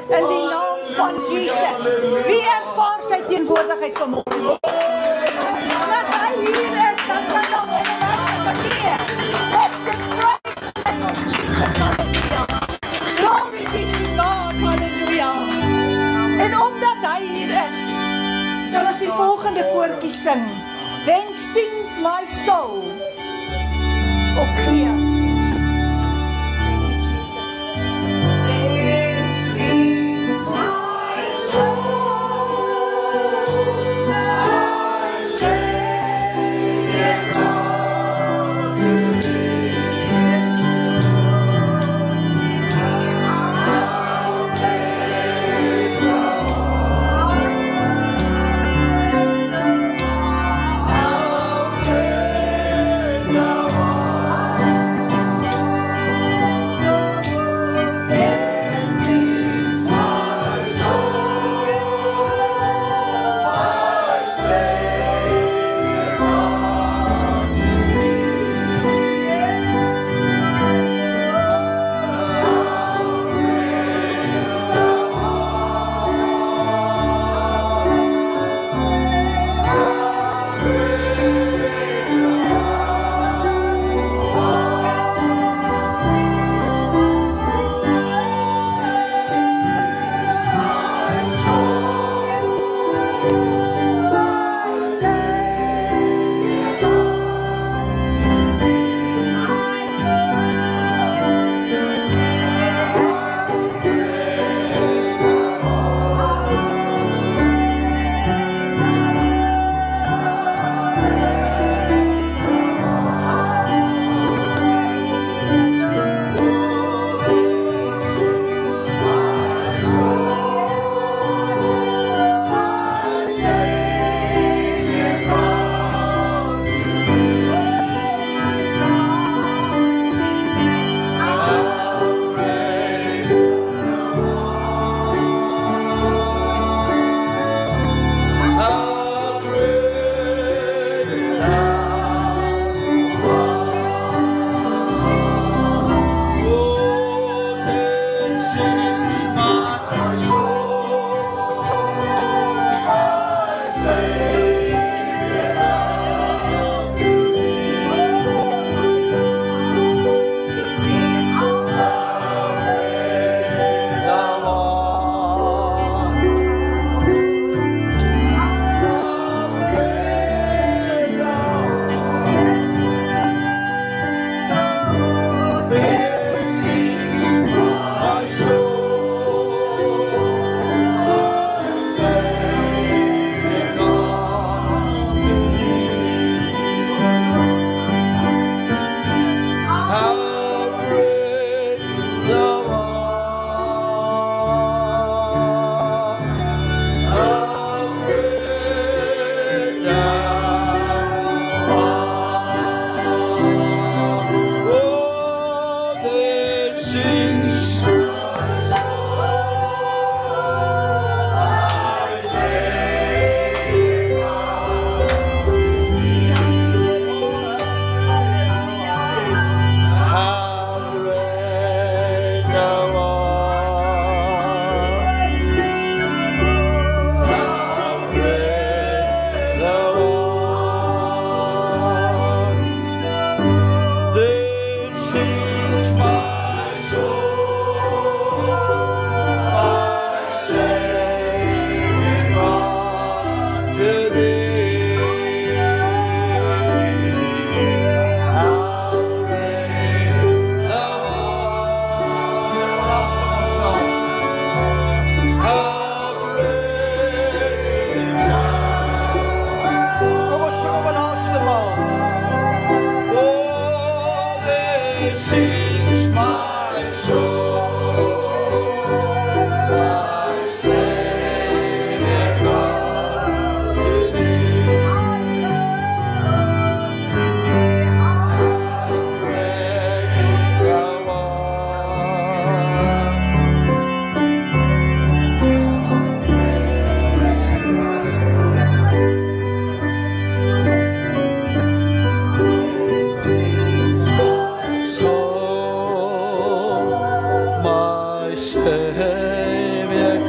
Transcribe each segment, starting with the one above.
In die naam van Jesus. Wie ervaar sy teenwoordigheid vanmôre? En as hy hier is, dan kan hom verkeer. Let's just praise the name of Jesus. Hallelujah. Glory be to God. Hallelujah. En omdat hy hier is, dan as die volgende koortjie sing. Then sings my soul. Opgee.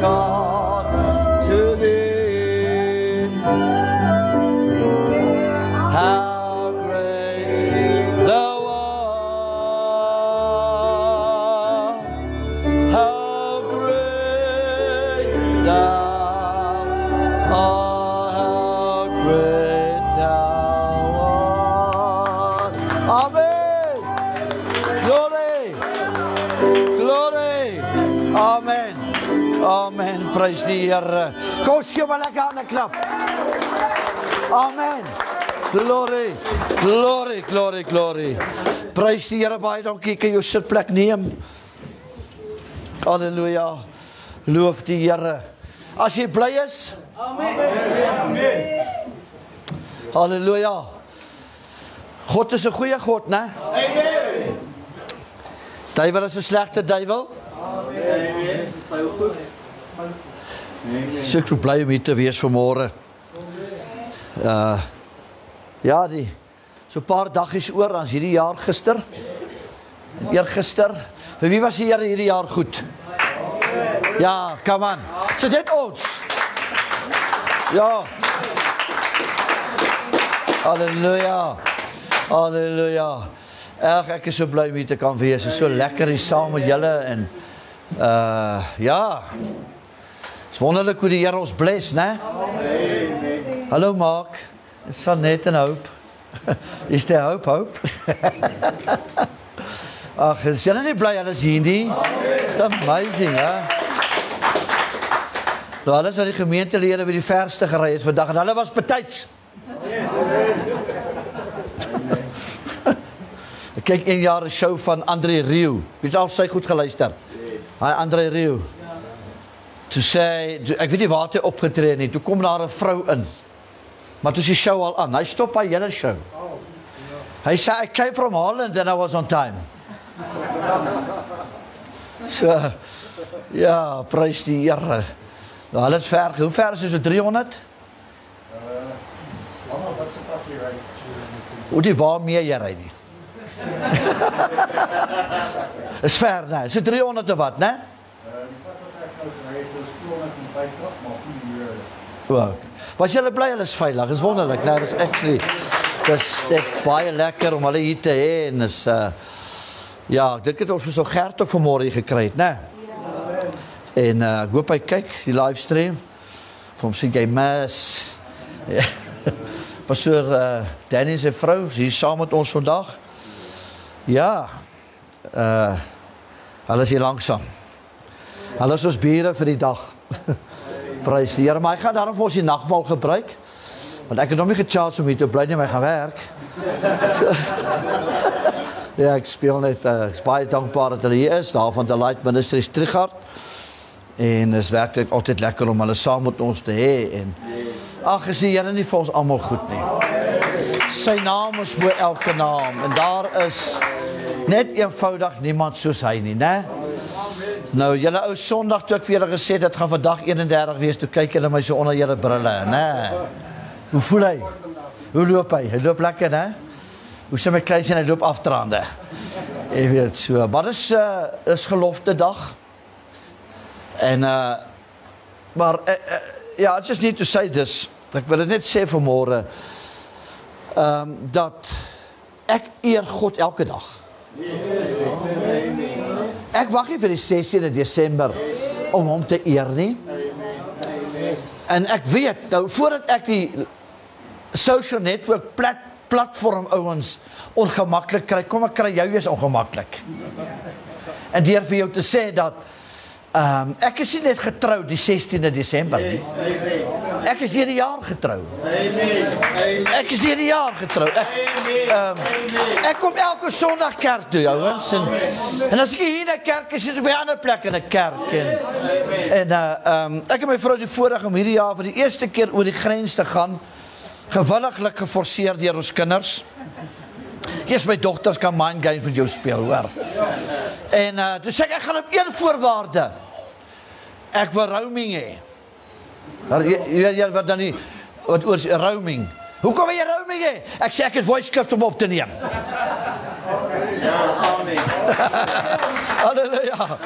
God to thee. How great thou art, how great thou art, how great thou art. Amen. Glory. Glory. Amen. Amen. Prys die Here. Kom ons gee maar lekker aan 'n klap. Amen. Glory. Glory, glory, glory. Prys die Here, baie dankie. Kan jou sitplek neem. Halleluja. Loof die Here. As jy bly is. Amen. Halleluja. God is 'n goeie God, né? Amen. Duiwel is 'n slegte duiwel. Amen. Baie goed. So ek is bly om hier te wees vanmôre. Ja, so 'n paar daggies oor, dan is hierdie jaar gister. En eergister. Vir wie was die Here hierdie jaar goed? Ja, come on. So dit ons. Ja. Halleluja. Halleluja. Ek is so bly om hier te kan wees. Dit is so lekker hier saam met julle en ja. Dis wonderlik hoe die Here ons bless, né? Hallo Mark. It's Sanet and Hope. Is there hope? Ag, is julle nie bly alles hier nie? It's amazing, hè? Nou, hulle is die gemeentelede by die verste gery het vandag en hulle was betyds. Ek kyk een jaar 'n show van André Rieu. Wie het al sy goed geluister? Hy André Rieu. Toe sê, ek weet nie waar hy opgetree nie, toe kom daar 'n vrou in. Maar toe is die show al aan. Hy stop by hele show. Hy sê, I came from Holland and I was on time. So, ja, prys die Here. Nou, hulle is ver. Hoe ver is dit? So 300? Wat se pad jy ry? Hoe die waarmee jy ry nie. Is ver, né? So 300 of wat, né? Die pad wat ek nou ry, is 250, maar 4 uur. Wow. Was julle bly hulle is veilig? Is wonderlik, né? Dis actually dis echt baie lekker om hulle hier te hê en is ja, ek dink dit ons so Gert ook vanmôre hier gekry het, né? En ek hoop hy kyk die livestream. Vir hom sê jy mis. Ja. Pastoor Danny se vrou, sy is saam met ons vandag. Ja. Hulle is hier langsam. Hulle is ons bure vir die dag. Prys die Here, maar hy gaan daarom vir ons die nagmaal gebruik. Want ek het nog nie gecharge om hier te bly nie, maar hy gaan werk. So, ja, ek speel net, ek is baie dankbaar dat hulle hier is, daar van The Light Ministries Trichardt. En is werklik altyd lekker om hulle saam met ons te hê. En ag, is die Here nie vir ons almal goed nie. Sy naam is bo elke naam. En daar is net eenvoudig niemand soos hy nie, né? Nou, julle ou Sondag toe ek vir julle gesê dit gaan vandag 31 wees, toe kyk julle my so onder julle brille, né? Hoe voel hy? Hoe loop hy? Hy loop lekker, né? Hoe sê my kleinsie, hy loop aftraande. Jy weet so, maar dis gelofte dag. En maar ja, just need to say this. Ek wil dit net sê vanmôre dat ek eer God elke dag. Ek wag nie vir die 16de Desember om hom te eer nie. En ek weet nou voordat ek die social network platform ouens ongemaklik kry, kom ek kry jou eens ongemaklik. En deur vir jou te sê dat ek is nie net getrou die 16de Desember nie. Ek is deur die jaar getrou. Ek is deur die jaar getrou. Ek kom elke Sondag kerk toe, ouens. En as ek hier in 'n kerk is, is ek by 'n ander plek in 'n kerk. En ek het my vrou die voorreg om hierdie jaar vir die eerste keer oor die grens te gaan. Gewilliglik geforseer deur ons kinders. Eers my dogters kan mind games met jou speel, hoor. En toe sê ek gaan op een voorwaarde. Ek wil roaming hê. Jy wat dan nie, wat oor roaming. Hoekom wil jy roaming hê? Ek sê ek het voice clips om op te neem. Ja, amen. Halleluja.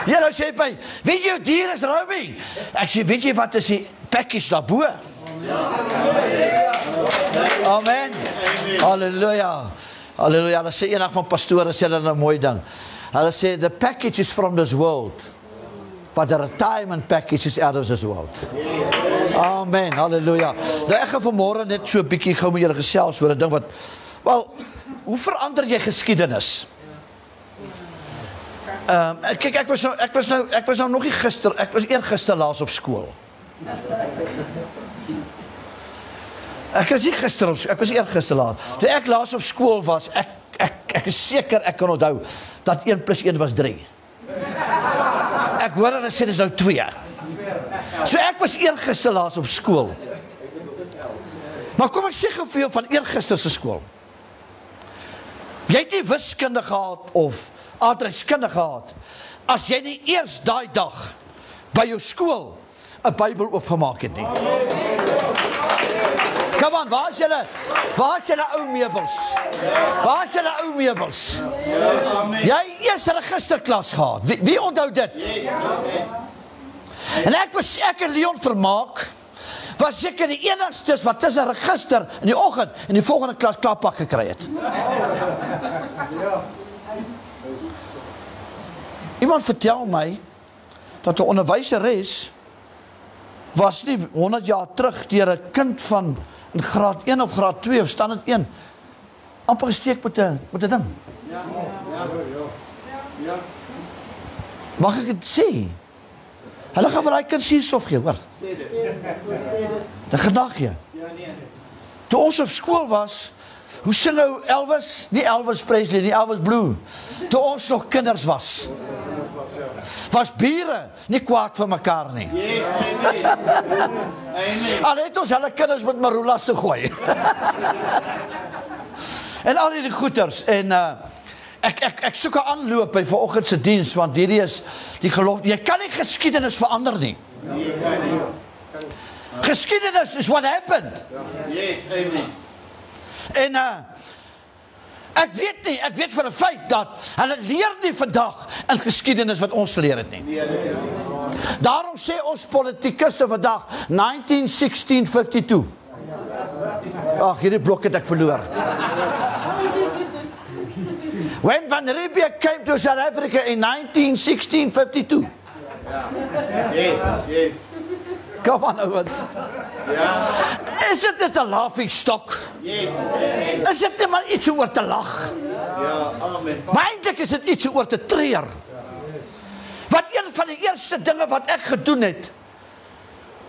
Ja, nou sê my, weet jy hoe duur is roaming? Ek sê, weet jy wat is die package daarbo? Amen. Halleluja. Halleluja. Hulle sê eendag van pastore, sê hulle nou mooi ding. Hulle sê, the package is from this world, but the retirement package is out of this world. Amen. Halleluja. Nou ek gaan vanmôre net so 'n bietjie gou met julle gesels oor 'n ding wat, wel, hoe verander jy geskiedenis? Kyk, ek was nou nog nie gister, ek was eergister laas op skool. Ek was nie gister op, ek was eergister laas. Toe ek laas op skool was, ek is seker ek kan onthou dat 1 + 1 was 3. Ek hoor hulle sê dis nou 2. So ek was eergister laas op skool. Maar kom ek sê gou vir jou van eergister se skool. Jy het nie wiskunde gehad of aardrykskunde gehad as jy nie eers daai dag by jou skool 'n Bybel oopgemaak het nie. Kom aan, waar is julle ou meubels? Waar is julle ou meubels? Jy eerste registerklas gehad. Wie onthou dit? En ek en Leon Vermaak was seker die enigstes wat tussen register in die oggend en die volgende klas klappak gekry het. Iemand vertel my dat 'n onderwyseres was nie 100 jaar terug deur 'n kind van in graad 1 of graad 2 of standaard 1 amper gesteek met 'n ding. Ja. Mag ek dit sê? Hulle gaan vir daai kind suurstof gee, hoor. Sê dit. Dit gedag jy. Ja, nee. Toe ons op skool was, hoe sing ou Elvis? Nie Elvis Presley, nie Elvis Blue. Toe ons nog kinders was bure nie kwaad vir mekaar nie. Yes, amen. Al het ons hulle kinders met Marula se gooi. En al die goeters. En ek soek 'n aanloop by vanoggend se diens, want hierdie is die geloof. Jy kan nie geskiedenis verander nie. Geskiedenis is what happened. Yes, amen. En ek weet vir 'n feit dat hulle leer nie vandag in geskiedenis wat ons geleer het nie. Daarom sê ons politikusse vandag 1916-52. Ag, hierdie blok het ek verloor. When Van Riebeeck came to South Africa in 1916-52. Yes. Come on, ouwens. Is dit net 'n laughing stock? Yes. Is dit net maar iets oor te lag? Ja, amen. Maar eintlik is dit iets oor te treur. Wat een van die eerste dinge wat ek gedoen het,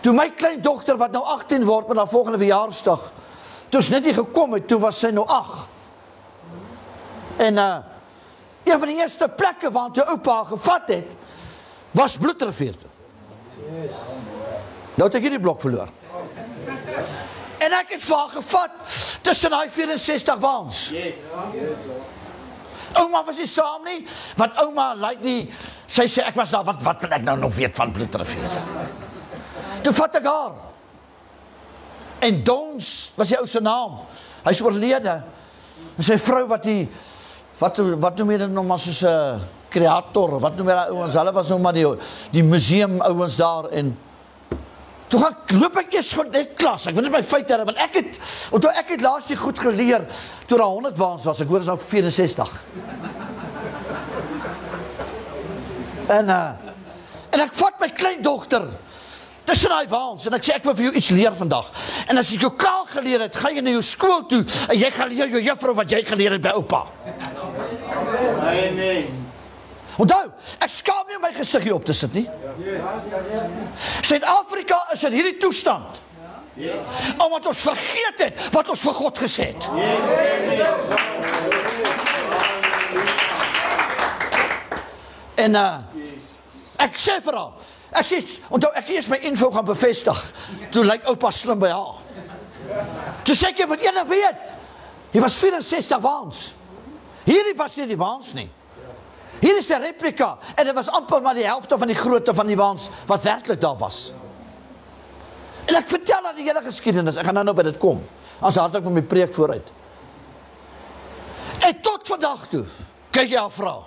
toe my kleindogter wat nou 18 word met haar volgende verjaarsdag, toe sy net nie gekom het, toe was sy nou 8. En een van die eerste plekke waar toe oupa haar gevat het, was Bloedrivier toe. Yes. Nou het ek hierdie blok verloor. En ek het vir haar gevat tussen daai 64 waans. Yes. Ouma was nie saam nie, want ouma lyk nie, sy sê ek was daar, wat wil ek nou nog weet van Bloedrivier? Toe vat ek haar. En Dons was die ou se naam. Hy is oorlede. En sy vrou wat noem jy dit nog maar soos 'n kreator, wat noem jy daai ouens, hulle was nou maar die museum ouens daar, en toe loop ek eers goed net klas, ek weet net my feite, want ek het laas die goed geleer, toe daar 100 waans was, ek hoor is nou 64. En ek vat my kleindogter tussen daai waans, en ek sê, ek wil vir jou iets leer vandag, en as ek jou klaar geleer het, ga jy na jou skool toe, en jy gaan leer jou juffrou wat jy geleer het by oupa. Amen. Onthou, ek skaam nie om my gesiggie op te sit nie. Suid-Afrika is in hierdie toestand, omdat ons vergeet het wat ons vir God gesê het. En ek sê vir haar, onthou, ek eers my info gaan bevestig, toe lyk oupa slim by haar. Toe sê ek, jy moet ene weet, hier was 64 waans. Hierdie was nie die waans nie. Hier is 'n replika, en dit was amper maar die helfte van die grootte van die waans wat werklik daar was. En ek vertel aan die hele geskiedenis, ek gaan nou by dit kom, as hardlik met my preek vooruit. En tot vandag toe, kyk jy haar vra,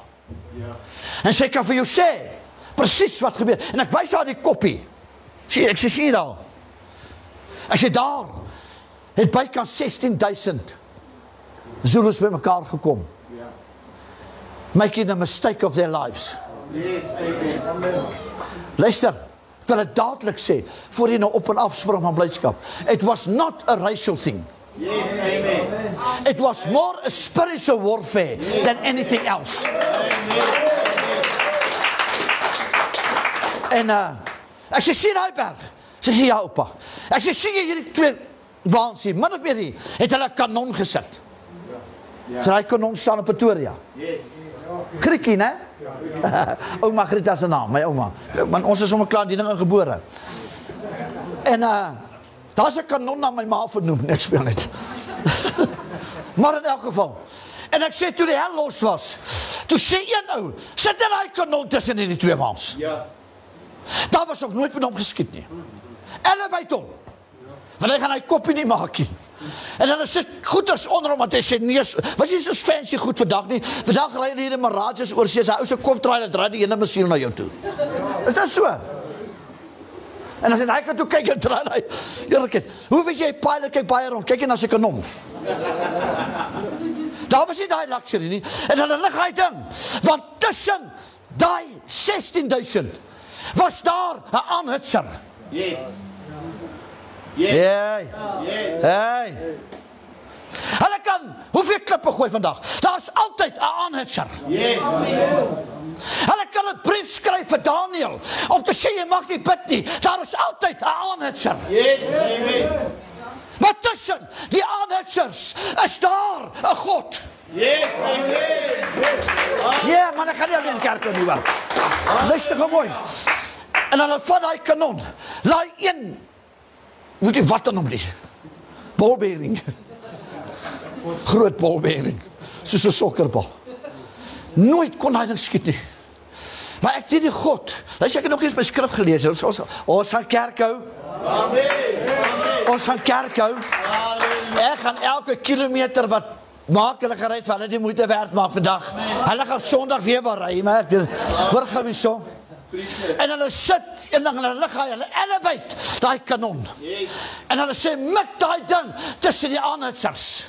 En sy kan vir jou sê, presies wat gebeur. En ek wys haar die koppie. Ek sê daar. Ek sê daar, het bykans 16,000 Zulus by mekaar gekom. Making the mistake of their lives. Yes, amen. Luister, ek wil het dadelik sê, voor jy nou op en af spring van blydskap. It was not a racial thing. Yes, amen. It was more a spiritual warfare than anything else. En ek sê, sien hy berg? Sy sê, ja opa. Ek sê, sien jy hierdie twee waans hier, min of meer hier, het hulle kanon gesit. So hy kanon staan op Pretoria. Yes. Kriekie, né? Ouma Greta se naam, my ouma. Want ons is sommer klaar die ding ingebore. En daar's 'n kanon na my ma vernoem, ek speel net. Maar in elk geval. En ek sê toe die hel los was, toe sê een ou, sit in daai kanon tussen die twee waans. Ja. Daar was ook nooit met hom geskiet nie. Elevate hom. Want hy gaan hy koppie nie maak nie. En dan sit goeders onder hom, want hy sê neus, was nie so fancy goed vandag nie. Vandag ry hier die Mirages oor see, sy ou se kop draai, draai die ene masiel na jou toe. Is dat so? En as hy kan toe kyk en draai hy, eerlikheid, hoe weet jy, pilot kyk baie rond, kyk jy na sy kanon. Daar was nie daai luxury nie, en dan lig hy ding, want tussen daai 16,000 was daar 'n aanhitser. Yes. Hey. Yes. Hey. Hulle kan hoeveel klippe gooi vandag? Daar's altyd 'n aanhitser. Yes. Hulle kan 'n brief skryf vir Daniel om te sê jy mag nie bid nie. Daar is altyd 'n aanhitser. Yes. Amen. Maar tussen die aanhitsers is daar 'n God. Yes. Amen. Ja, maar ek gaan nie alleen kerk toe nie wel. Luister gou mooi. En dan vat daai kanon. Laai een moet jy wat dan om die bolbering. Groot bolbering. Soos 'n sokkerbal. Nooit kon hy ding skiet nie. Maar ek die God. Luister, ek het nog eens my skrif gelees. Ons gaan kerk hou. Amen. Ons gaan kerk hou. Ek gaan elke kilometer wat maak hulle gereed vir hulle die moeite werd maak vandag. Hulle gaan Sondag weer waar ry, maar ek hoor gou wie so. En hulle sit en dan hulle lig hy hulle elevate daai kanon. En hulle sê mik daai ding tussen die aanhitsers.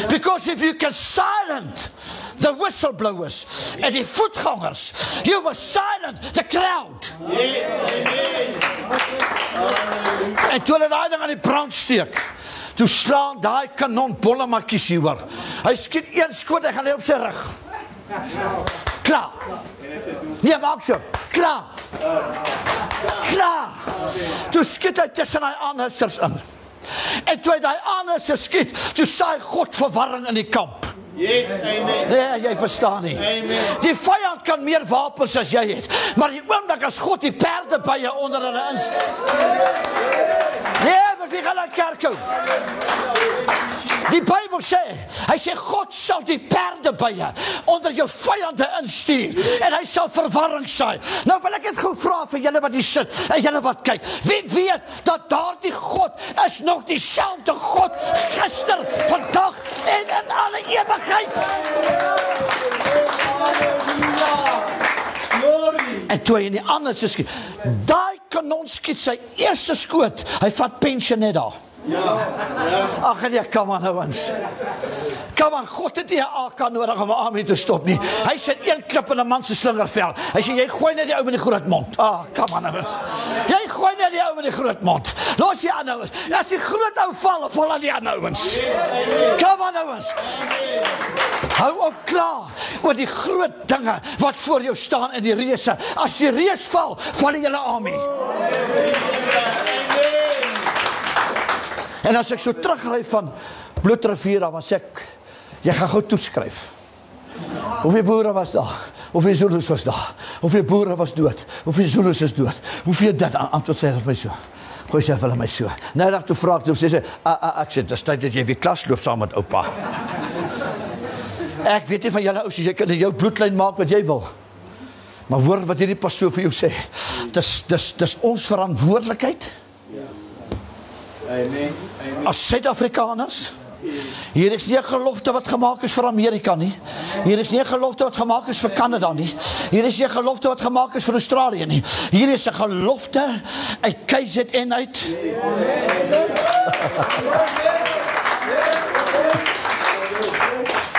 Because if you can silence the whistleblowers and the voetgangers, you will silence the crowd. En toe hulle daai ding aan die brand steek, toe slaan daai kanon bolle makkies hieroor. Hy skiet een skoot, hy gaan net op sy rug. Klaar. Nee, maak so. Klaar. Klaar. Toe skiet hy tussen die aanhitsers in. En toe hy die aanhitsers skiet, toe saai God verwarring in die kamp. Yes, amen. Nee, jy verstaan nie. Amen. Die vyand kan meer wapens as jy het, maar die oomblik as God die perde by jou onder hulle insit. Nee, maar wie gaan na kerk hou? Die Bybel sê, hy sê God sal die perde by jou onder jou vyande instuur en hy sal verwarring saai. Nou wil ek dit gou vra vir julle wat hier sit en julle wat kyk. Wie weet dat daardie God is nog dieselfde God gister, vandag en in alle ewigheid. Glory. En toe hy in die ander se skiet, daai kanon skiet sy eerste skoot, hy vat pension net daar. Ag nee, kom aan ouens. Kom aan, God het nie 'n AK nodig om 'n army te stop nie. Hy sit een klip in 'n man se slingervel. Hy sê jy gooi net die ou met die groot mond. Kom aan ouens. Jy gooi net die ou met die groot mond. Los die ander ouens. As die groot ou val, val al die ander ouens. Kom aan ouens. Hou op klaar oor die groot dinge wat voor jou staan in die reuse. As die reus val, val die hele army. En as ek so terugry van Bloedrivier, dan was ek, jy gaan gou toets skryf. Hoeveel boere was daar? Hoeveel Zulus was daar? Hoeveel boere was dood? Hoeveel Zulus is dood? Hoeveel dit? Antwoord sê vir my so. Gooi sê vir my so. Nou dag toe vra ek toe, sê sy, ek sê, dis tyd dat jy weer klas loop saam met oupa. Ek weet nie van julle ouers, jy kan in jou bloedlyn maak wat jy wil. Maar hoor wat hierdie pastoor vir jou sê. Dis ons verantwoordelikheid. Amen. Amen. As Suid-Afrikaners, Hier is nie 'n gelofte wat gemaak is vir Amerika nie. Hier is nie 'n gelofte wat gemaak is vir Kanada nie. Hier is nie 'n gelofte wat gemaak is vir Australië nie. Hier is 'n gelofte uit KZN uit.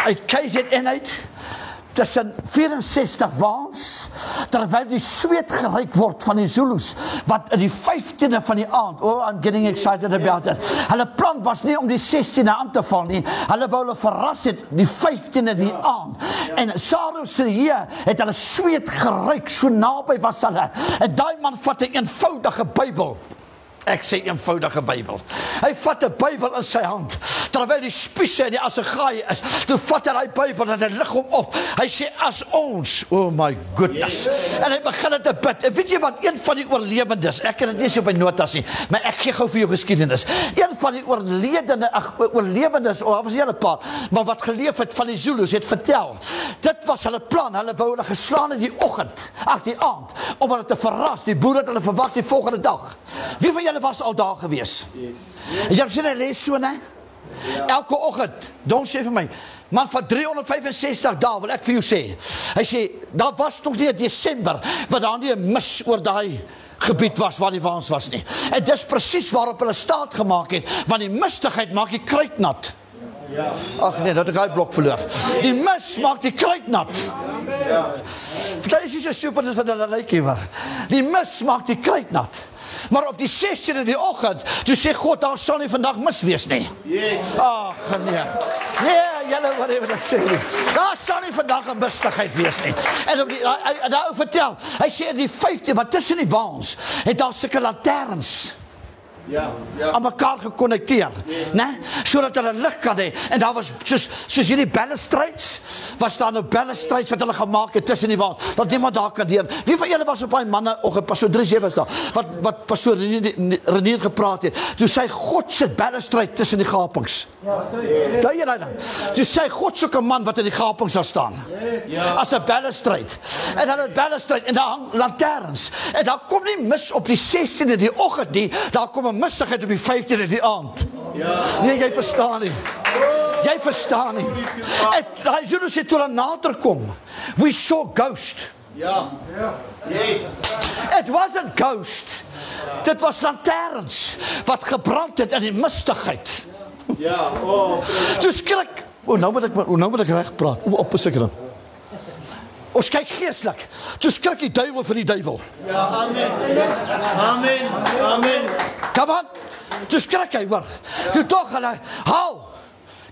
Uit KZN uit. Tussen 64 waans, terwyl die sweet geryk word van die Zulus, wat in die 15de van die aand, I'm getting excited about it. Hulle plan was nie om die 16de aan te val nie, hulle wou hulle verras het die 15de die aand, en Saros hier het hulle sweet geryk, so naby was hulle, en daai man vat 'n eenvoudige Bybel. Ek sê eenvoudige Bybel. Hy vat 'n Bybel in sy hand, terwyl die spiese en die assegaai is, toe vat hy die Bybel en hy lig hom op. Hy sê, as ons, oh my goodness, en hy begin te bid. En weet jy wat, een van die oorlewendes, ek kan dit nie so op my notas nie, maar ek gee gou vir jou geskiedenis. Een van die oorlewendes, was nie 'n paar, maar wat geleef het van die Zulus, het vertel, dit was hulle plan, hulle wou hulle geslaan in die oggend, die aand, om hulle te verras, die boere het hulle verwag die volgende dag. Wie van julle was al daar gewees? Jy het sien hy lees so, né? Elke oggend, don't sê vir my, man van 365 dae, wil ek vir jou sê. Hy sê, daar was nog nie in Desember, wat daar nie 'n mis oor daai gebied was, waar die waans was nie. En dis presies waarop hulle staat gemaak het, want die mistigheid maak die kruit nat. Ag nee, dat ek hy blok verloor. Die mis maak die kruit nat. Dit is nie so super as wat hulle lyk hier, maar die mis maak die kruit nat. Maar op die 16de die oggend, toe sê God, daar sal nie vandag mis wees nie. Ag nee. Nee, julle wat ek sê nie. Daar sal nie vandag 'n mistigheid wees nie. En op die, hy vertel, hy sê in die 15, want tussen die waans, het daar sulke lanterns aan mekaar gekonnekteer, né? Sodat hulle lig kan hê. En daar was soos hierdie balustrades, was daar nou balustrades wat hulle gemaak het tussen die waans, dat niemand daar kan deur. Wie van julle was op daai manne oggend, pastoor Dries was daar, wat pastoor Renier gepraat het. Toe sê God se balustrade tussen die gapings. Sê jy dan? Toe sê God soek 'n man wat in die gapings sal staan. As 'n balustrade. En dan 'n balustrade en daar hang lanterns. En daar kom nie mis op die 16de die oggend nie, daar kom 'n mistigheid op die 15de die aand. Nee, jy verstaan nie. Jy verstaan nie. En hy Zulus het toe hulle nader kom. We saw ghost. It wasn't ghost. Dit was lanterns wat gebrand het in die mistigheid. Toe skrik. Nou moet ek reg praat. Op beseker. Ons kyk geestelik. Toe skrik die duiwel vir die duiwel. Amen. Amen. Amen. Come on. Toe skrik hy, hoor. Toe tog hulle, hou.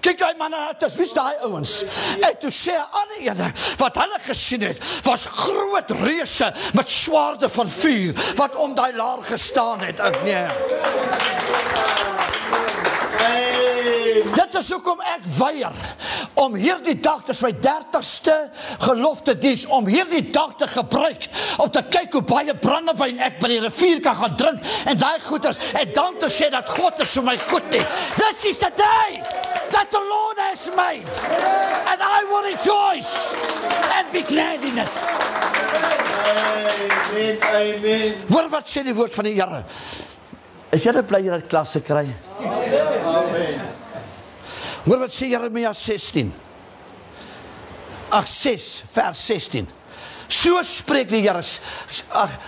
Kyk jy manne, dis wie is daai ouens? En toe sê 'n ander ene, wat hulle gesien het, was groot reuse met swaarde van vuur, wat om daai laar gestaan het. Nee. Dit is hoekom ek weier om hierdie dag, dis my 30ste gelofte diens, om hierdie dag te gebruik, om te kyk hoe baie brandewyn ek by die rivier kan gaan drink, en daai goeders, en dan te sê dat God is vir my goed nie. This is the day that the Lord has made, and I will rejoice and be glad in it. Amen. Amen. Hoor wat sê die woord van die Here. Is julle bly jy dat klasse kry? Amen. Hoor wat sê Jeremia 16. 6 vers 16. So spreek die Here.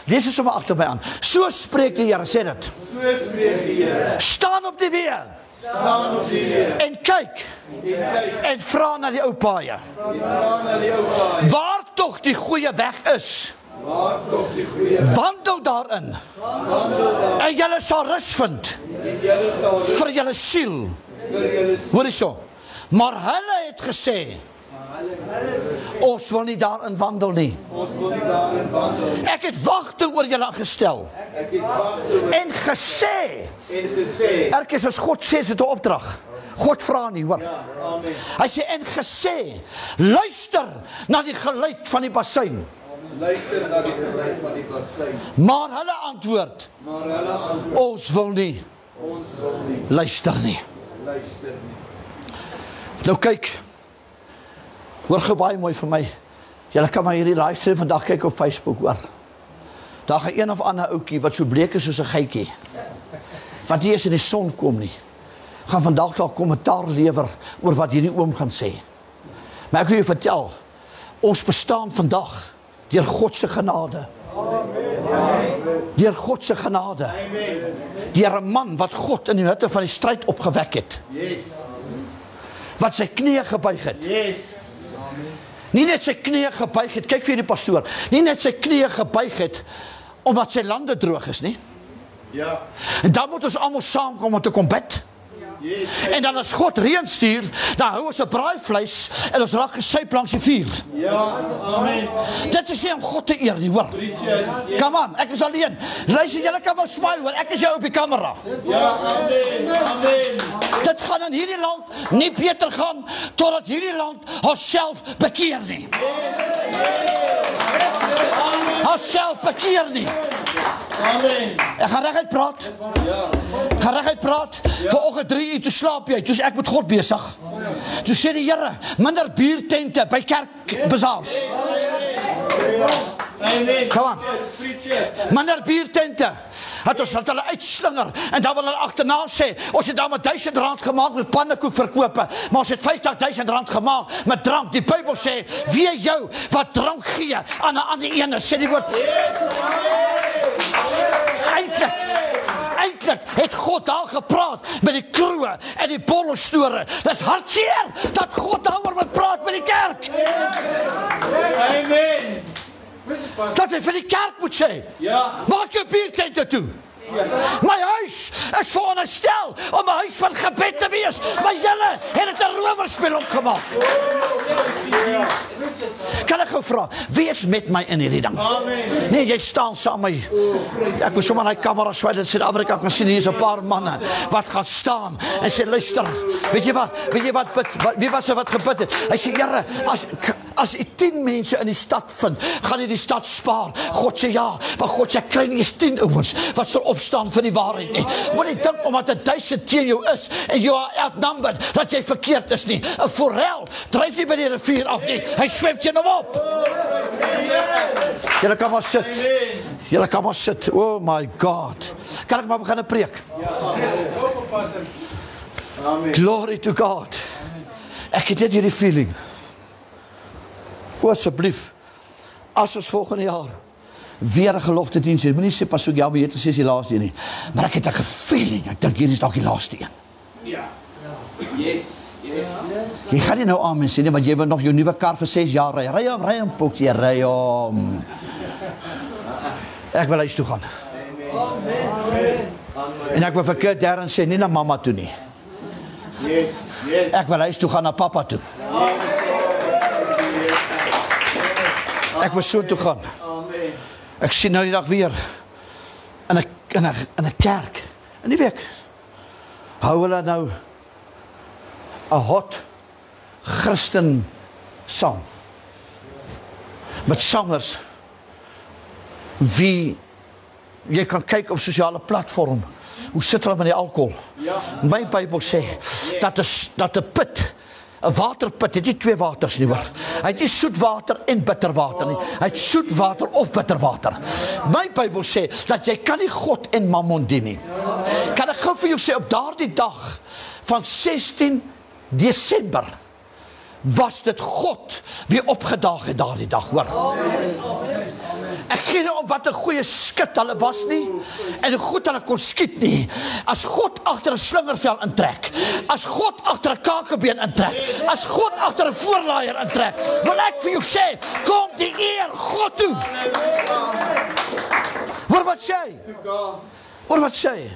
Lees dit sommer agter my aan. So spreek die Here, sê dit. So spreek die Here. Staan op die weë. Staan op die weë. En kyk. En vra na die ou paaie. Vra na die ou paaie. Waar tog die goeie weg is. Waar tog die goeie weg. Wandel daarin. En julle sal rus vind. Julle sal rus vir julle siel. vir julle siel. Hoor hierso. Maar hulle het gesê, ons wil nie daarin wandel nie. Ons wil nie daarin wandel nie. Ek het wagte oor julle gestel. Ek het wagte oor En gesê, en gesê. erkens as God sê, is dit 'n opdrag. God vra nie, hoor. Amen. Hy sê, en gesê, luister na die geluid van die basuin. Luister na die geluid van die bassein. Maar hulle antwoord, Maar hulle antwoord, ons wil nie ons wil nie luister nie. luister nie. Nou kyk, hoor gou baie mooi vir my. Julle kan maar hierdie livestream vandag kyk op Facebook, hoor. Daar gaan een of ander ouetjie wat so bleek is soos 'n geitjie, wat nie eens in die son kom nie. gaan vandag dalk kommentaar lewer oor wat hierdie oom gaan sê. Maar ek wil jou vertel, ons bestaan vandag deur God se genade. Deur God se genade. Deur 'n man wat God in die hitte van die stryd opgewek het. Wat sy knieë gebuig het. Nie net sy knieë gebuig het, kyk vir die pastoor, nie net sy knieë gebuig het, omdat sy lande droog is, nie? En dan moet ons almal saamkom om te kom bid. En dan as God reën stuur, dan hou ons 'n braaivleis en ons raak gesuip langs die vuur. Dit is nie om God te eer nie, hoor. Come on, ek is alleen. Luister, julle kan maar smile, hoor. Ek is jou op die kamera. Dit gaan in hierdie land nie beter gaan totdat hierdie land haarself bekeer nie. Haarself bekeer nie. Ek gaan reguit praat. Gaan reguit praat. Vanoggend 3 uur toe slaap jy, toe ek met God besig. Toe sê die Here, minder biertente by kerkbazaars. Come on. Minder biertente. Het ons laat hulle uitslinger en dan wil hulle agterna sê, ons het dan met R1000 gemaak met pannekoek verkope, maar ons het R50.000 gemaak met drank. Die Bybel sê, wie jou wat drank gee aan 'n ander ene, sê die woord. Eintlik het God daar gepraat met die kroe en die borrelstore. Dis hartseer dat God daaroor moet praat met die kerk. Amen. Dat hy vir die kerk moet sê, maak jou biertente toe. My huis is veronderstel om 'n huis van gebed te wees, maar julle het dit 'n rowerspel opgemaak. Kan ek gou vra, wie is met my in hierdie ding? Nee, jy staan saam met my. Ek moet sommer daai kamera swaai dat Suid-Afrika kan sien, hier is 'n paar manne wat gaan staan en sê, luister, weet jy wat bid, wie was er wat gebid het? Hy sê, Here, as jy 10 mense in die stad vind, gaan jy die stad spaar. God sê ja, maar God sê, kry nie eens 10 ouens wat sal opstaan vir die waarheid nie. Moet nie dink omdat 1000 teen jou is en you are outnumbered, dat jy verkeerd is nie. 'n forel dryf nie by die rivier af nie, hy swem teen hom op. Julle kan maar sit. Julle kan maar sit. Oh my God. Kan ek maar begin preek? Glory to God. Ek het net hierdie feeling. Asseblief, as ons volgende jaar weer 'n gelofte diens het, moenie sê pas ook ja, maar jy het gesê is die laaste een nie. Maar ek het 'n feeling, ek dink hier is dalk die laaste een. Jy gaan nie nou amen sê nie, want jy wil nog jou nuwe kar vir 6 jaar ry. Ry hom, poks, jy ry hom. Ek wil huis toe gaan. En ek wil vir Darren sê, nie na mamma toe nie. Ek wil huis toe gaan na papa toe. Ek wil so toe gaan. Ek sien nou die dag weer in 'n kerk. In die week hou hulle nou 'n hot Christen sang met sangers wie jy kan kyk op sosiale platform hoe sit hulle met die alkohol. My Bybel sê dat 'n put, 'n waterput het nie 2 waters nie, hoor. Hy het nie soet water en bitter water nie. Hy het soet water of bitter water. My Bybel sê dat jy kan nie God en mammon dien nie. Kan ek gou vir jou sê, op daardie dag van 16 Desember was dit God wie opgedaag het daardie dag, hoor. Ek gee nie om wat 'n goeie skit hulle was nie en hoe goed hulle kon skiet nie. As God agter 'n slingervel intrek, as God agter 'n kakebeen intrek, as God agter 'n voorlaaier intrek, wil ek vir jou sê, kom die eer God toe. Hoor wat sê? Hoor wat sê?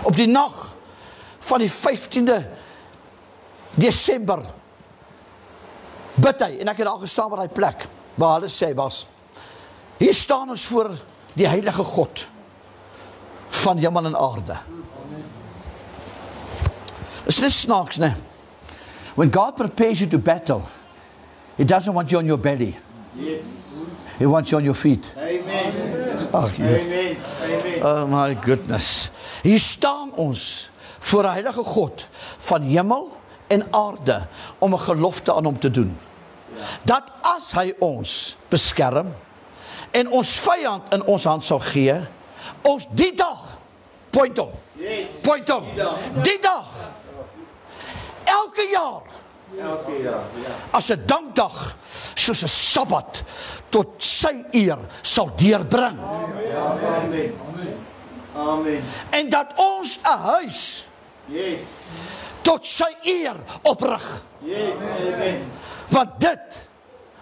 Op die nag van die 15de Desember bid hy, en ek het al gestaan by daai plek waar hulle sê was, hier staan ons voor die heilige God van hemel en aarde. Is net snaaks, ne? When God prepares you to battle, He doesn't want you on your belly. He wants you on your feet. Amen. Oh, yes. Amen. Amen. Oh my goodness. Hier staan ons voor die heilige God van hemel en aarde om 'n gelofte aan hom te doen. Dat as hy ons beskerm en ons vyand in ons hand sal gee, ons die dag Point om. Yes. Point om. Die dag. Elke jaar. Elke jaar. Ja. As 'n dankdag, soos 'n Sabbat, tot sy eer sal deurbring. Amen. Amen. En dat ons 'n huis Yes. tot sy eer oprig. Yes. Amen. Want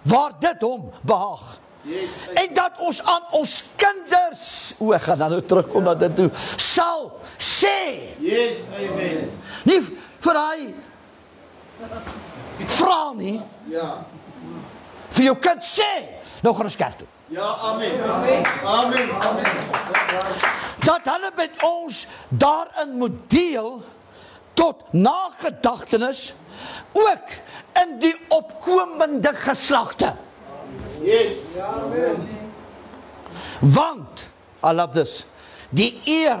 waar dit hom behaag. Yes. En dat ons aan ons kinders, ek gaan nou terugkom na dit toe, sal sê, Yes. Amen. nie vir hy vra nie, Ja. vir jou kind sê, nou gaan ons kerk toe. Ja. Amen. Amen. Amen. Dat hulle met ons daarin moet deel, tot nagedagtenis, ook in die opkomende geslagte. Yes. Want, I love this, die eer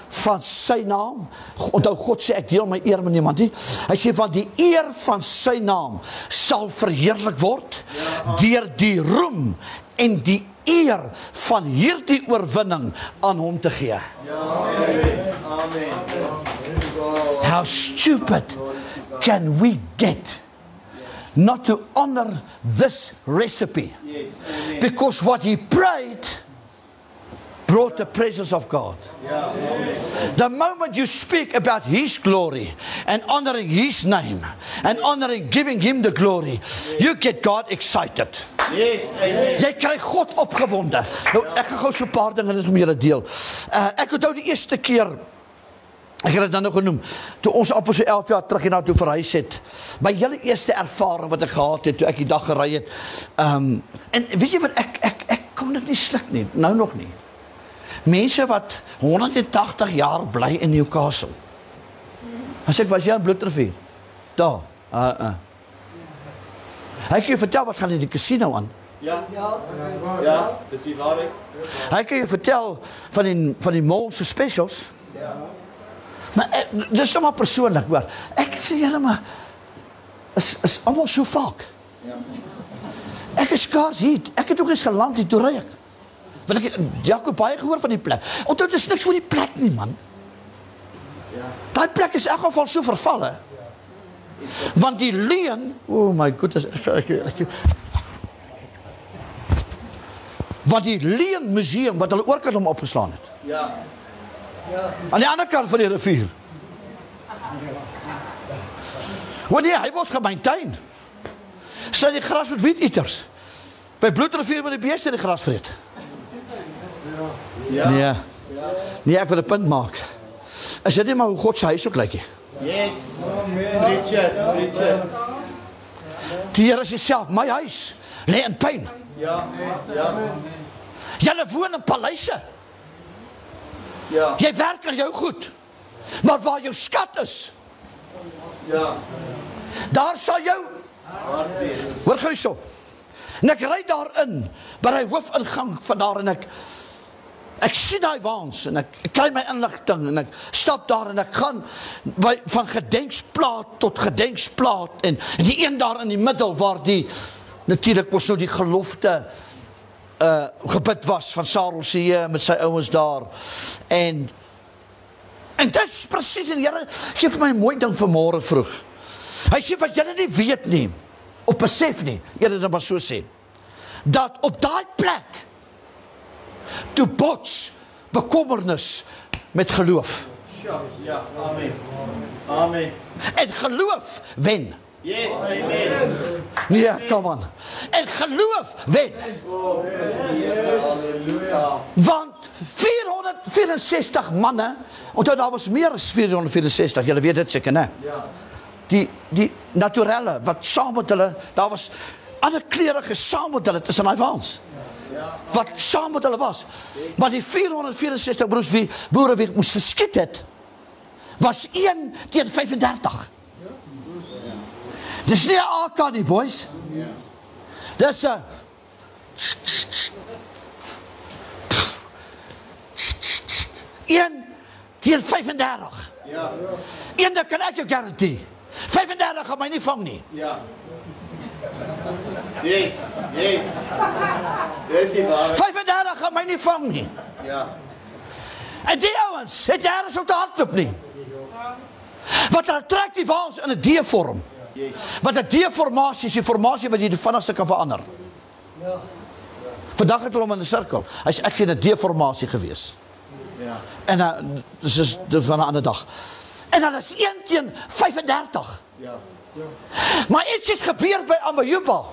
van sy naam, onthou God sê ek deel my eer met niemand nie, hy sê van die eer van sy naam sal verheerlik word, deur die roem en die eer van hierdie oorwinning aan hom te gee. Amen. Amen. How stupid can we get not to honor this recipe? Yes. Amen. Because what he prayed brought the presence of God. Ja. Amen. The moment you speak about his glory and honoring his name and honoring, giving him the glory, you get God excited. Yes. Amen. Jy kry God opgewonde. Nou, ek gaan gou so 'n paar dinge net om julle deel. Ek onthou die eerste keer, ek het dit dan nog genoem, toe ons amper so 11 jaar terug hierna toe verhuis het, my hele eerste ervaring wat ek gehad het, toe ek die dag gery het, en weet jy wat, ek kon dit nie sluk nie, nou nog nie. Mense wat 180 jaar bly in Newcastle. As ek was jy in Bloedrivier? Daar, Hy kan jy vertel wat gaan in die casino aan. Ja. Ja. Dis die waarheid. Hy kan jy vertel van die mall se specials. Maar dis nou maar persoonlik, hoor. Ek sê julle maar, is allemaal so vaak. Ek is skaars hier, ek het ook eens geland hier, toe ry ek. Want ek het Jacob baie gehoor van die plek. Onthou, dit is niks van die plek nie, man. Die plek is in elk geval so vervalle. Want die leuen, oh my goodness, want die Leuen Museum, wat hulle oorkant hom opgeslaan het, Ja. aan die ander kant van die rivier. Wanneer hy word gemeintein, sy die gras met wheat-eaters. By Bloedrivier met die beeste die gras vreet. Ja. Nee, ek wil 'n punt maak. Is dit nie maar hoe God se huis ook lyk nie? Yes. Preach it. Die Here sê self, my huis lê in pyn. Ja. Ja. Julle woon in paleise. Ja. Jy werk aan jou goed. Maar waar jou skat is, Ja. daar sal jou, Hart wees. hoor gou hierso. En ek ry daarin, by die hoofingang van daar, en ek sien daai waans, en ek kry my inligting, en ek stap daar, en ek gaan van gedenksplaat tot gedenksplaat, en die een daar in die middel, waar die, natuurlijk was nou die gelofte gebid was, van Sarel se Heer, met sy ouens daar, en dit is precies, en Here, geef my 'n mooi ding vanmôre vroeg. Hy sê, wat julle nie weet nie, of besef nie, julle dit maar so sê, dat op daai plek, toe bots bekommernis met geloof. Ja. Amen. Amen. En geloof wen. Yes. Amen. Nee, come on. En geloof wen. Halleluja. Want 464 manne, onthou daar was meer as 464, julle weet dit seker, né? Ja. Die naturelle, wat saam met hulle, daar was ander kleurige saam met hulle, tussen die waans. Wat saam met hulle was. Maar die 464 broers wie boere wie moes geskiet het, was 1 teen 35. Dis nie 'n AK nie, boys. Dis 'n 1 teen 35. Ja. Een dat kan ek jou garantie. 35 gaan my nie vang nie. Ja. Yes. Yes. Dis die waarheid. 35 gaan my nie vang nie. Ja. En die ouens het nergens om te hardloop nie. Want hulle trek die waans in 'n D-vorm. Want 'n D-formasie is die formasie wat jy die vinnigste kan verander. Vandag het hulle hom in 'n sirkel. Ek sê 'n D-formasie gewees. En dis van 'n ander dag. En dan is 1-35. Maar iets is gebeur by Amajuba.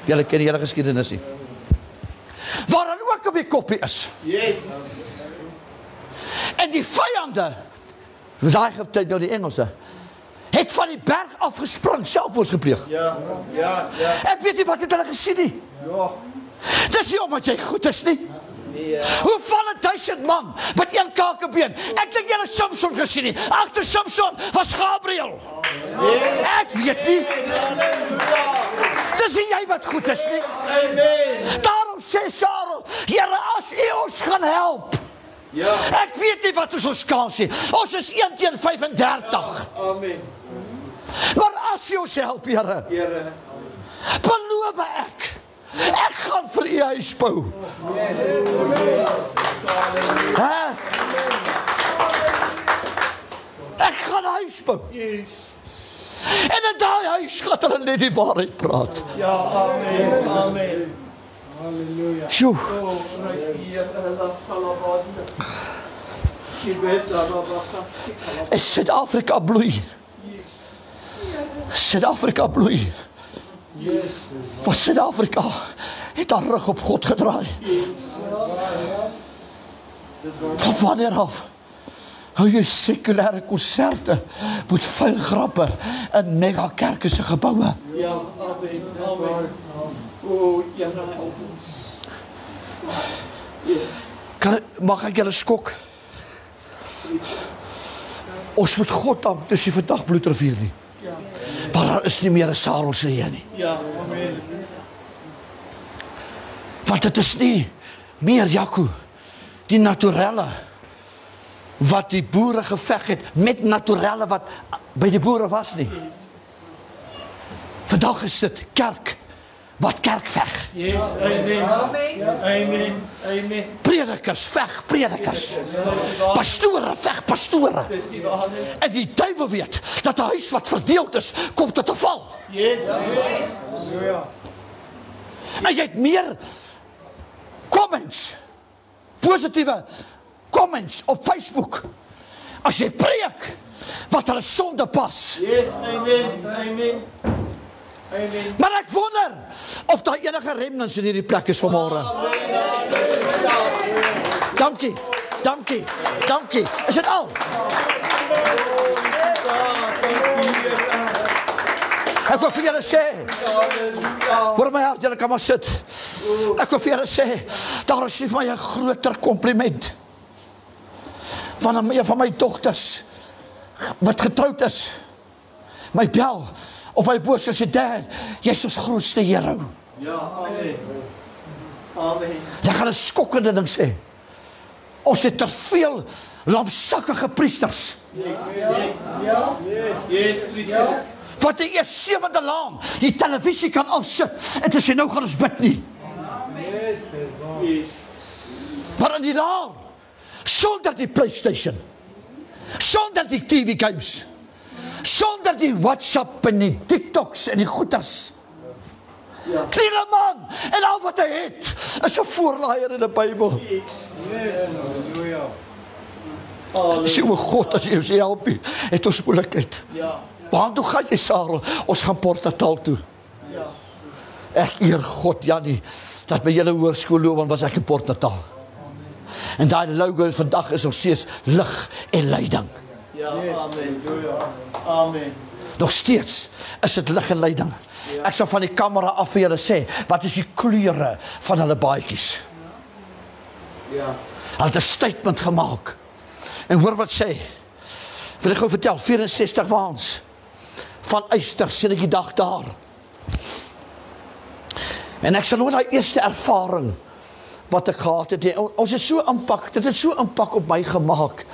Julle ken die hele geskiedenis nie. Waar dan ook op die koppie is. En die vyande, daai tyd nou die Engelse, het van die berg afgespring, selfmoord gepleeg. Ek weet nie wat het hulle gesien nie. Dis nie omdat jy goed is nie. Hoe val 1000 man met een kakebeen? Ek dink julle Samson gesien nie. Agter Samson was Gabriel. Ek weet nie. Dis nie jy wat goed is nie. Daarom sê Sarel, Here, as U ons gaan help. Ek weet nie wat ons kans nie. Ons is 1-35. Maar as U ons help, Here, beloof ek gaan vir U huis bou. Ek gaan huis bou. En in daai huis gaan hulle net die waarheid praat. Amen. Halleluja. Sjoe. En Suid-Afrika bloei. Suid-Afrika bloei. Want Suid-Afrika het haar rug op God gedraai. Van wanneer af hou jy sekulêre konserte met vuil grappe in mega kerke se geboue? Amen. O, Here, help ons. Mag ek julle skok? Ons moet God dank, dis nie vandag bloedrivier nie. Maar daar is nie meer 'n Sarel se hier nie. Amen. Want dit is nie meer Jaco, die naturelle wat die boere geveg het met naturelle wat by die boere was nie. Vandag is dit kerk wat kerk veg. Amen. Predikers veg predikers. Pastore veg pastore. En die duiwel weet dat 'n huis wat verdeeld is, kom tot 'n val. En jy het meer comments, positiewe comments op Facebook as jy preek wat hulle sonde pas. Amen. Maar ek wonder of daar enige remnants in hierdie plek is vanmôre. Dankie. Is dit al? Ek wil vir julle sê, hoor my hart, julle kan maar sit. Ek wil vir julle sê, daar is vir my 'n groter kompliment van een van my dogters wat getroud is, my bel of my boos gesê, Dad, jy's ons grootste hero. Amen. Jy gaan 'n skokkende ding sê. Ons het te veel lamsakkige priesters. Yes, preacher. Wat die eers 7de laan die televisie kan afsit en te sê nou gaan ons bid nie. Yes. Maar in die laan, sonder die PlayStation, sonder die TV games, sonder die WhatsApp en die TikToks en die goeters. Kleine man, en al wat hy het, is 'n voorlaaier in die Bybel. Sê, o God, as jy ons help, het ons moeilikheid. Waar toe gaan jy, Sarel? Ons gaan Port-Natal toe. Ek eer God, Jannie, dat by julle hoërskoolloopbaan was ek in Port-Natal. En daai logo vandag is nog steeds lig en leiding. Amen. Nog steeds is dit lig en leiding. Ek sal van die kamera af vir julle sê, wat is die kleure van hulle baadjies? Hulle het 'n statement gemaak. En hoor wat sê. Wil ek gou vertel, 64 waans van Eyster, sien ek die dag daar. En ek sal nooit daai eerste ervaring wat ek gehad het, ons het so impak, dit het so impak op my gemaak.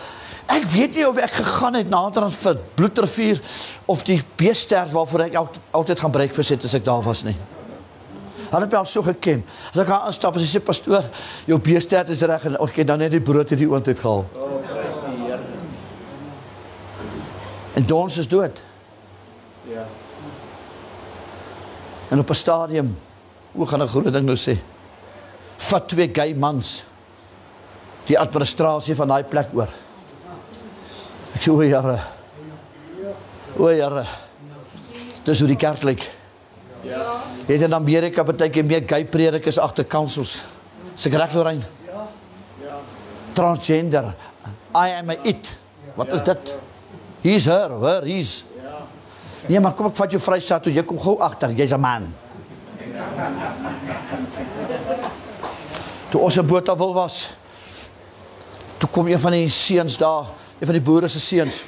Ek weet nie of ek gegaan het naderhand vir Bloedrivier of die Beester waarvoor ek altyd gaan breakfast het as ek daar was nie. Hulle het my al so geken. As ek haar instap en sy sê, pastoor, jou beesterd is reg en ek het nou net die brood uit die oond uitgehaal. Prys die Here. En Dons is dood. Ja. En op 'n stadium, hoe gaan 'n groot ding nou sê? Vat 2 gay mans die administrasie van daai plek oor. Ek sê, o Here, dis hoe die kerk lyk. Ja. Het in Amerika partykeer meer gay predikers agter councils. Is ek reg, Lorraine? Ja. Transgender, I am a it. Wat is dit? He's her, he's. Ja. Nee, maar kom ek vat jou vrystaat toe, jy kom gou agter, jy's 'n man. Toe ons in Botawil was, toe kom een van die seuns daar, een van die boere se seuns.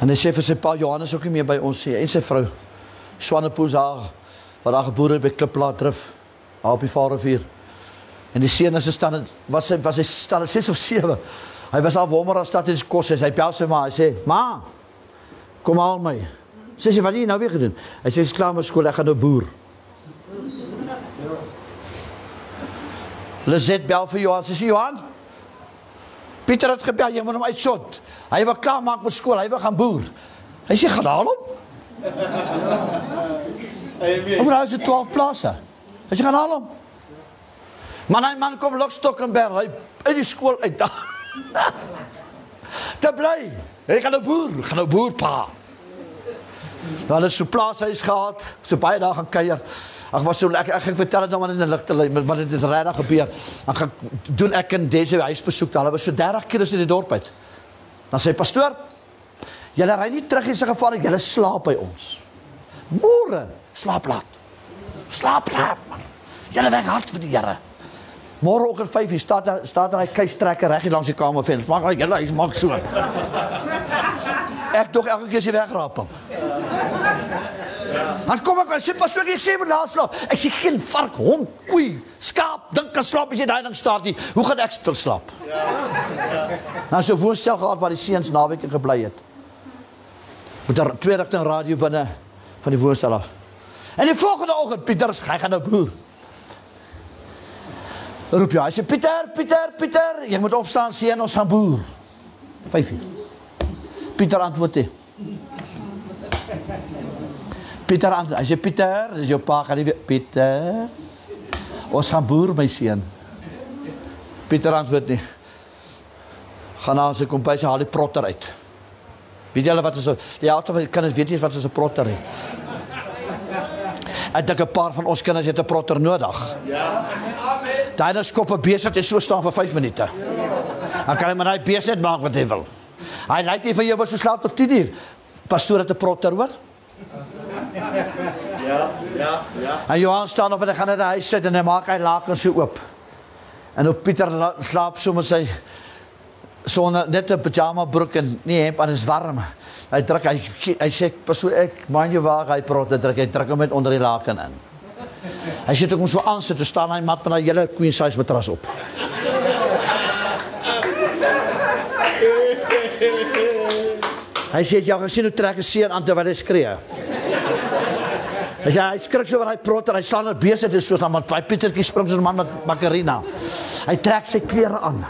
En hy sê vir sy pa, Johannes ook nie meer by ons sê, en sy vrou, Swanepoels daar, wat daar geboer het by Kliplaat Drif, daar op die Vaalrivier. En die seun is staan, was hy staan 6 of 7. Hy was al warmer as dat in die kos, hy bel sy ma, hy sê, ma, kom haal my. Sê sy, wat het jy nou weer gedoen? Hy sê, is klaar met skool, ek gaan nou boer. Lizette bel vir Johan, sy sê, Johan, Pieter het gebel, jy moet hom uitshot. Hy wil klaar maak met skool, hy wil gaan boer. Hy sê, gaan haal hom? Om nou is het 12 plase. Hy sê, gaan haal hom? Man, hy man kom Lokstok en Berg, hy uit die skool uit. Te bly, hy gaan nou boer, pa. Nou, hulle so plaashuis gehad, so baie daar gaan kuier. Ek gaan vertel het nou maar in die lichte lijn, wat het redig gebeur. Dan gaan doen ek in deze huisbesoek, hulle was so 30 keer in die dorp uit. Dan sê, pastoor, julle ry nie terug in sy gevaarlik, julle slaap by ons. Môre, slaap laat, man. Julle weg hard vir die Here. Môre ook in 5 uur, staat daar die kuistrekker reg hier langs die kamervenster. Maak julle huis, maak so. Ek toch elke keer sy wegraap hom. Dan kom ek sê, pastoor, ek sê moet laat slaap. Ek sê, geen vark, hond, koei, skaap, dink kan slaap as jy daai ding staat nie. Hoe gaan ek stil slaap? Nou so woonstel gehad waar die seuns naweke gebly het. Met 'n 2-rigting radio binne van die woonstel af. En die volgende oggend, Pieter, hy gaan nou boer. Roep jy, hy sê, Pieter, jy moet opstaan, seun, ons gaan boer. 5 uur. Pieter antwoord nie. Pieter antwoord, hy sê, Pieter, dis jou pa, gaan nie weer, Pieter, ons gaan boer, my seun. Pieter antwoord nie. Gaan na sy kompuis, haal die protter uit. Weet julle wat is, die helfte van die kinders weet nie wat is 'n protter nie. Ek dink 'n paar van ons kinders het 'n protter nodig. Ja. Amen. Daai skop 'n besigheid en so staan vir 5 minute. Dan kan hy maar daai besigheid maak wat hy wil. Hy lyk nie vir jou wat so slaap tot 10 uur. Pastoor het 'n protter, hoor? Ja. En Johan staan op en hy gaan in die huis sit en hy maak hy lakens so oop. En op Pieter slaap so met sy sonder net 'n pyjama broek en nie hemp aan, is warm. Hy druk, hy sê, pastoor, ek mind jou waar hy protte druk, hy druk hom net onder die laken in. Hy sê, toe kom so aansit, toe staan hy mat met die hele queen size matras op. Hy sê, jy gaan sien hoe trek 'n seun aan terwyl hy skree. Hy sê, hy skrik so oor hy protter, hy slaan het besig, dit is soos, man, Pietertjie spring soos 'n man met makarina. Hy trek sy klere aan.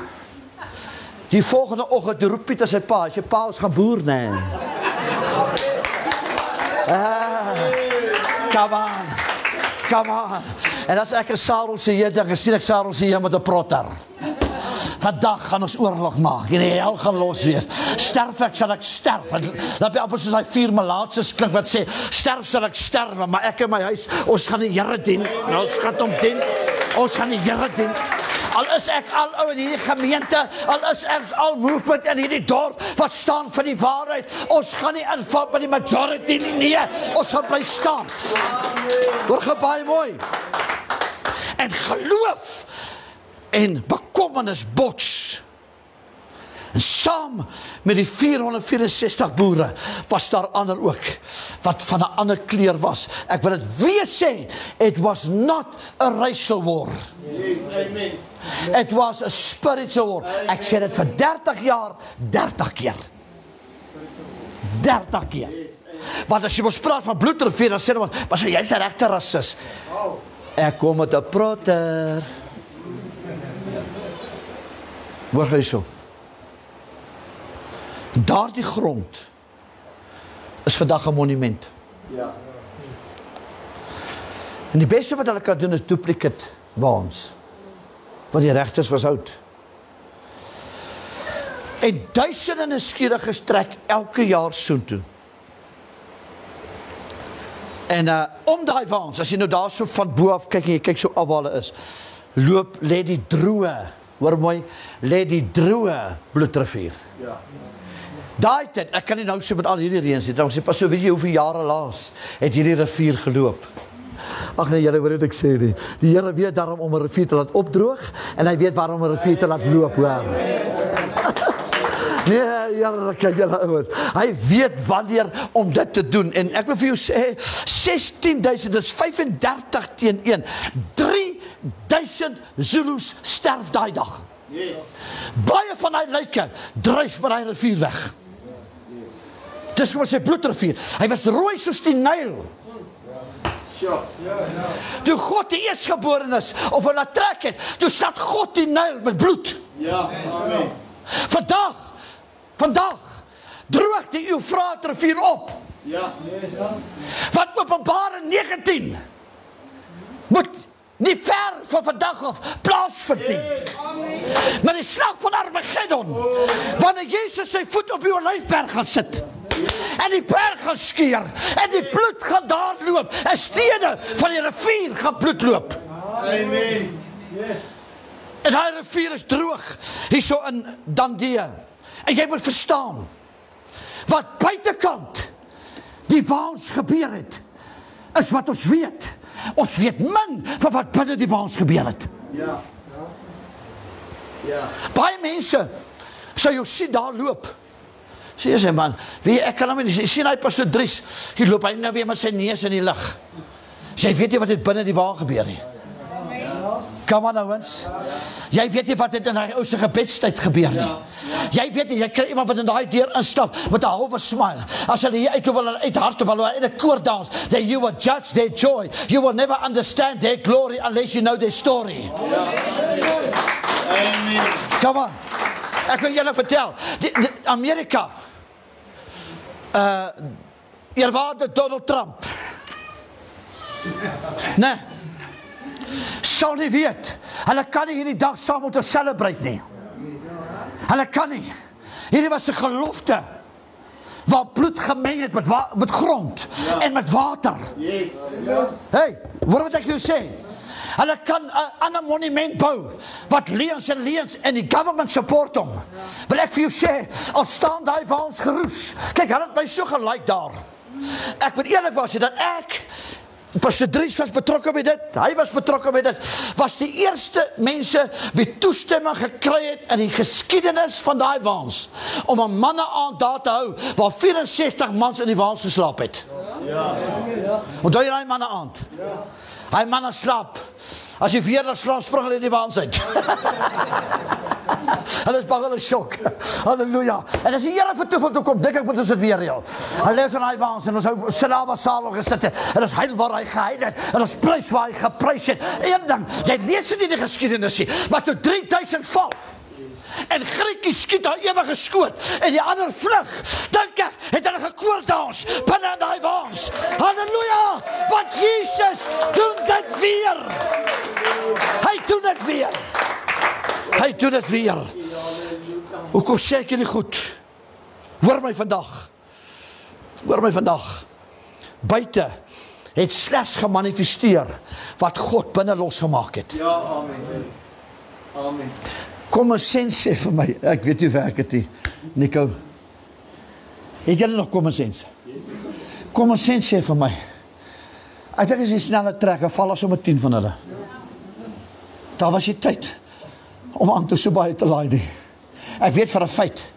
Die volgende oggend roep Pieter sy pa, hy sê, pa, ons gaan boer, nee. Come on. En as ek 'n Sarel se hier, dan gesien ek Sarel se hier met 'n protter. Vandag gaan ons oorlog maak en die hel gaan los wees. Sterf ek, sal ek sterf. Dat by appels soos hy 4 malaatses klink wat sê, sterf sal ek sterf, maar ek in my huis, ons gaan die Here dien. Ons gaan hom dien. Ons gaan die Here dien. Al is ek al ou in hierdie gemeente, al is ek al movement in hierdie dorp, wat staan vir die waarheid. Ons gaan nie inval by die majority nie, nee. Ons gaan bly staan. Hoor baie mooi. En geloof en bekommernis bots. En saam met die 464 boere was daar ander ook, wat van 'n ander kleur was. Ek wil dit weer sê, it was not a racial war. Yes, amen. It was a spiritual war. Ek sê dit vir 30 jaar, 30 keer. 30 keer. Want as jy ons praat van bloedrivier, dan sê hulle, maar so, jy's 'n regte rasis. Ek kom met 'n protter. Hoor jy so? Daardie grond is vandag 'n monument. Ja. En die beste wat hulle kan doen is duplicate waans. Wat die regters was oud. En duisende nuuskieriges trek elke jaar soontoe. En om daai waans, as jy nou daar so van bo af kyk en jy kyk so af waar hulle is, lê die droë, hoor mooi, lê die droë bloedrivier. Ja. Daai tyd, ek kan nie nou sê met al hierdie reëns nie, dan sê pas so, weet jy hoeveel jare laas het hierdie rivier geloop? Ag nee, julle weet wat ek sê nie. Die Here weet daarom om 'n rivier te laat opdroog en hy weet waarom 'n rivier te laat loop, hoor. Nee, julle kyk julle ouens. Hy weet wanneer om dit te doen en ek wil vir jou sê 16.000, dis 35 teen 1. 3.000 Zulus sterf daai dag. Yes. Baie van hy lyke dryf van hy rivier weg. Dis kom sy bloedrivier. Hy was rooi soos die Nyl. Sure. Toe God die eerstgeborenes of hulle trek het, toe stad God die Nyl met bloed. Ja, amen. Vandag droog die Eufraat rivier op. Ja. Wat Openbaring 19 moet nie ver van vandag af plaasvind nie. Maar die slag van Armageddon, wanneer Jesus sy voet op die Olyfberg gaan sit, en die berg gaan skeer, en die bloed gaan daar loop, en stene van die rivier gaan bloed loop. Amen. En die rivier is droog, hier so in Dandie. En jy moet verstaan, wat buitekant die waans gebeur het, is wat ons weet. Ons weet min van wat binne die waans gebeur het. Ja. Ja. Baie mense sal jou sien daar loop. Sê jy sê man, weet jy, ek kan hom nie sien hy Pastor Dries, hier loop hy nou weer met sy neus in die lug. Sê jy weet nie wat het binne die waan gebeur nie. Kom aan ouens. Jy weet nie wat het in hy ou se gebedstyd gebeur nie. Jy weet nie, jy kry iemand wat in daai deur instap met 'n halwe smile. As hulle hier uit wil uit harte wil in 'n koor dans, then you will judge their joy. You will never understand their glory unless you know their story. Amen. Kom aan. Ek wil julle vertel, Amerika, eerwaarde Donald Trump, nee, sal nie weet, hulle kan nie hierdie dag saam met ons celebrate nie. Hulle kan nie. Hierdie was 'n gelofte, waar bloed gemeng het met grond en met water. Yes. Hey, hoor wat ek wil sê. Hulle kan 'n ander monument bou, wat leens en die government support hom. Wil ek vir jou sê, al staan daai waans geroes. Kyk, hulle het my so gelike daar. Ek moet eerlik was, dat ek, Pastor Dries was betrokke by dit, hy was betrokke by dit, was die eerste mense wie toestemming gekry het in die geskiedenis van daai waans, om 'n manneaand daar te hou, waar 64 mans in die waans geslaap het. Ja. Onthou jy daai manneaand? Hy manne slaap. As jy weer slaap, spring hulle in die waans uit. Hulle is bang, hulle is shock. Halleluja. En as die Here vertoef toe kom, dink ek moet ons dit weer reël. Hulle is in daai waans en ons hou Selama Saal gesit het. En ons heil waar hy geheil het. En ons prys waar hy geprys het. Een ding, jy lees dit in die geskiedenis nie, maar toe 3000 val. En Griekie skiet daar ewige skoot en die ander vlug. Dink ek, het hulle gekoordans binne in daai waans. Halleluja! Want Jesus doen dit weer. Hy doen dit weer. Hy doen dit weer. Hoekom sê ek nie goed? Hoor my vandag. Hoor my vandag. Buite het slegs gemanifesteer wat God binne losgemaak het. Ja, amen. Amen. Kom ons sens sê vir my, ek weet nie werk het nie, Nico. Het julle nog kom ons sens? Kom ons sens sê vir my. Ek dink as jy snelle trek, val as om 10 van hulle. Daar was jy tyd om aan te so baie te laai nie. Ek weet vir 'n feit.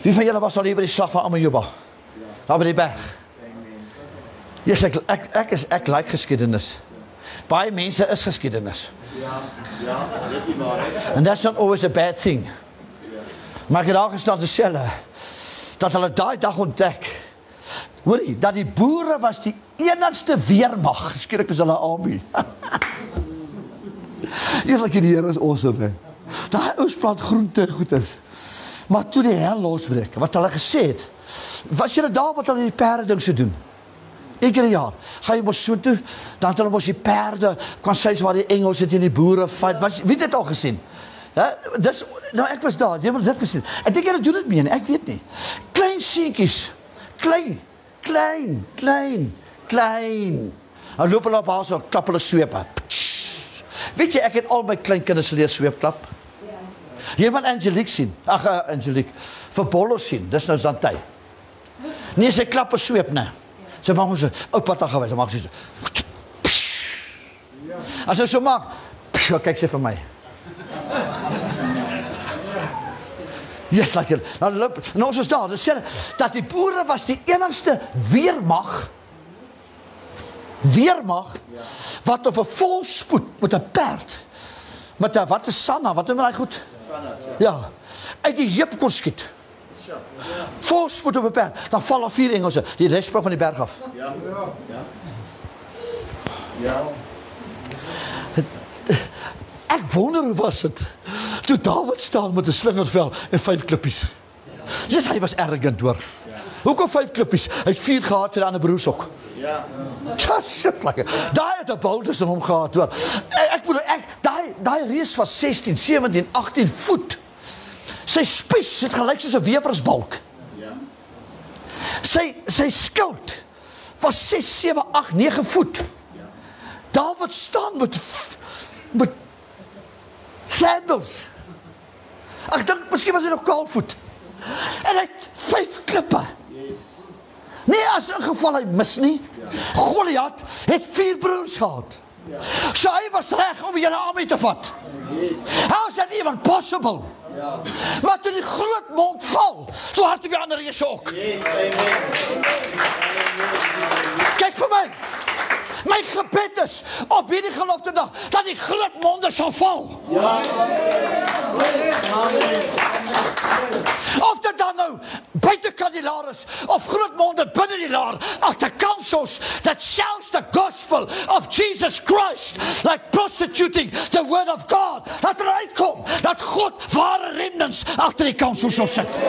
Wie van julle was al hier by die slag van Amajuba? Daar by die berg. Yes, ek like geskiedenis. Baie mense is geskiedenis. Ja, dis die waarheid. And that's not always a bad thing. Maar ek het daar gestaan te sê, dat hulle daai dag ontdek, hoorie, dat die boere was die enigste weermag. Skielik is hulle army. Eerlik die Here is awesome, hè. Daai oes plant groente goed is. Maar toe die hel losbreek, wat hulle gesê het, was julle daar wat hulle die perde ding so doen? Een keer 'n jaar, ga jy mos so toe, dan het hulle mos die perde, kan sê waar die Engelse teen die boere fight, wie het dit al gesien? Ja, dis, nou ek was daar, jy het dit gesien, ek dink jy doen dit mee, ek weet nie, klein seentjies, klein, dan loop hulle op haar so, klap hulle sweepe, weet jy, ek het al my kleinkinders leer sweepklap, jy moet Angelique sien, Angelique, vir Bollo sien, dis nou Zantay, nee, sy klap 'n sweep, nee, sy maak ons, oupa het al gewys, sy maak sy so, as sy so maak, kyk sy vir my, yes, lekker, nou ons is daar, dat die boere was die enigste weermag, wat op 'n volspoed, met 'n perd, met 'n, wat is Sanna, wat noem hy goed? Ja, uit die heup kon skiet. Volspoed op 'n perd, dan val er 4 Engelse, die res sprong van die berg af. Ek wonder hoe was dit, toe Dawid staan met 'n slingervel en 5 klippies. Yes, hy was arrogant hoor. Hoekom 5 klippies? Hy het 4 gehad vir die ander broers ook. Shit, lekker. Daai het 'n boulder in hom gehad hoor. Daai reus was 16, 17, 18 voet. Sy spies het gelyk soos 'n wewersbalk. Sy skild was 6, 7, 8, 9 voet. Dawid staan met sandals. Ek dink miskien was hy nog kaalvoet. En hy het 5 klippe. Nee, as in geval hy mis nie. Goliat het 4 broers gehad. So hy was reg om julle army te vat. How is that even possible? Maar toe die groot mond val, toe hard op die ander reëse ook. Kyk vir my. My gebed is op hierdie gelofte dag dat die groot monde sal val. Of dit dan nou buitekant die laar is of groot monde binne die laar, the councils that sells the gospel of Jesus Christ like prostituting the word of God, dat er uitkom dat God ware remnants agter die council sal sit.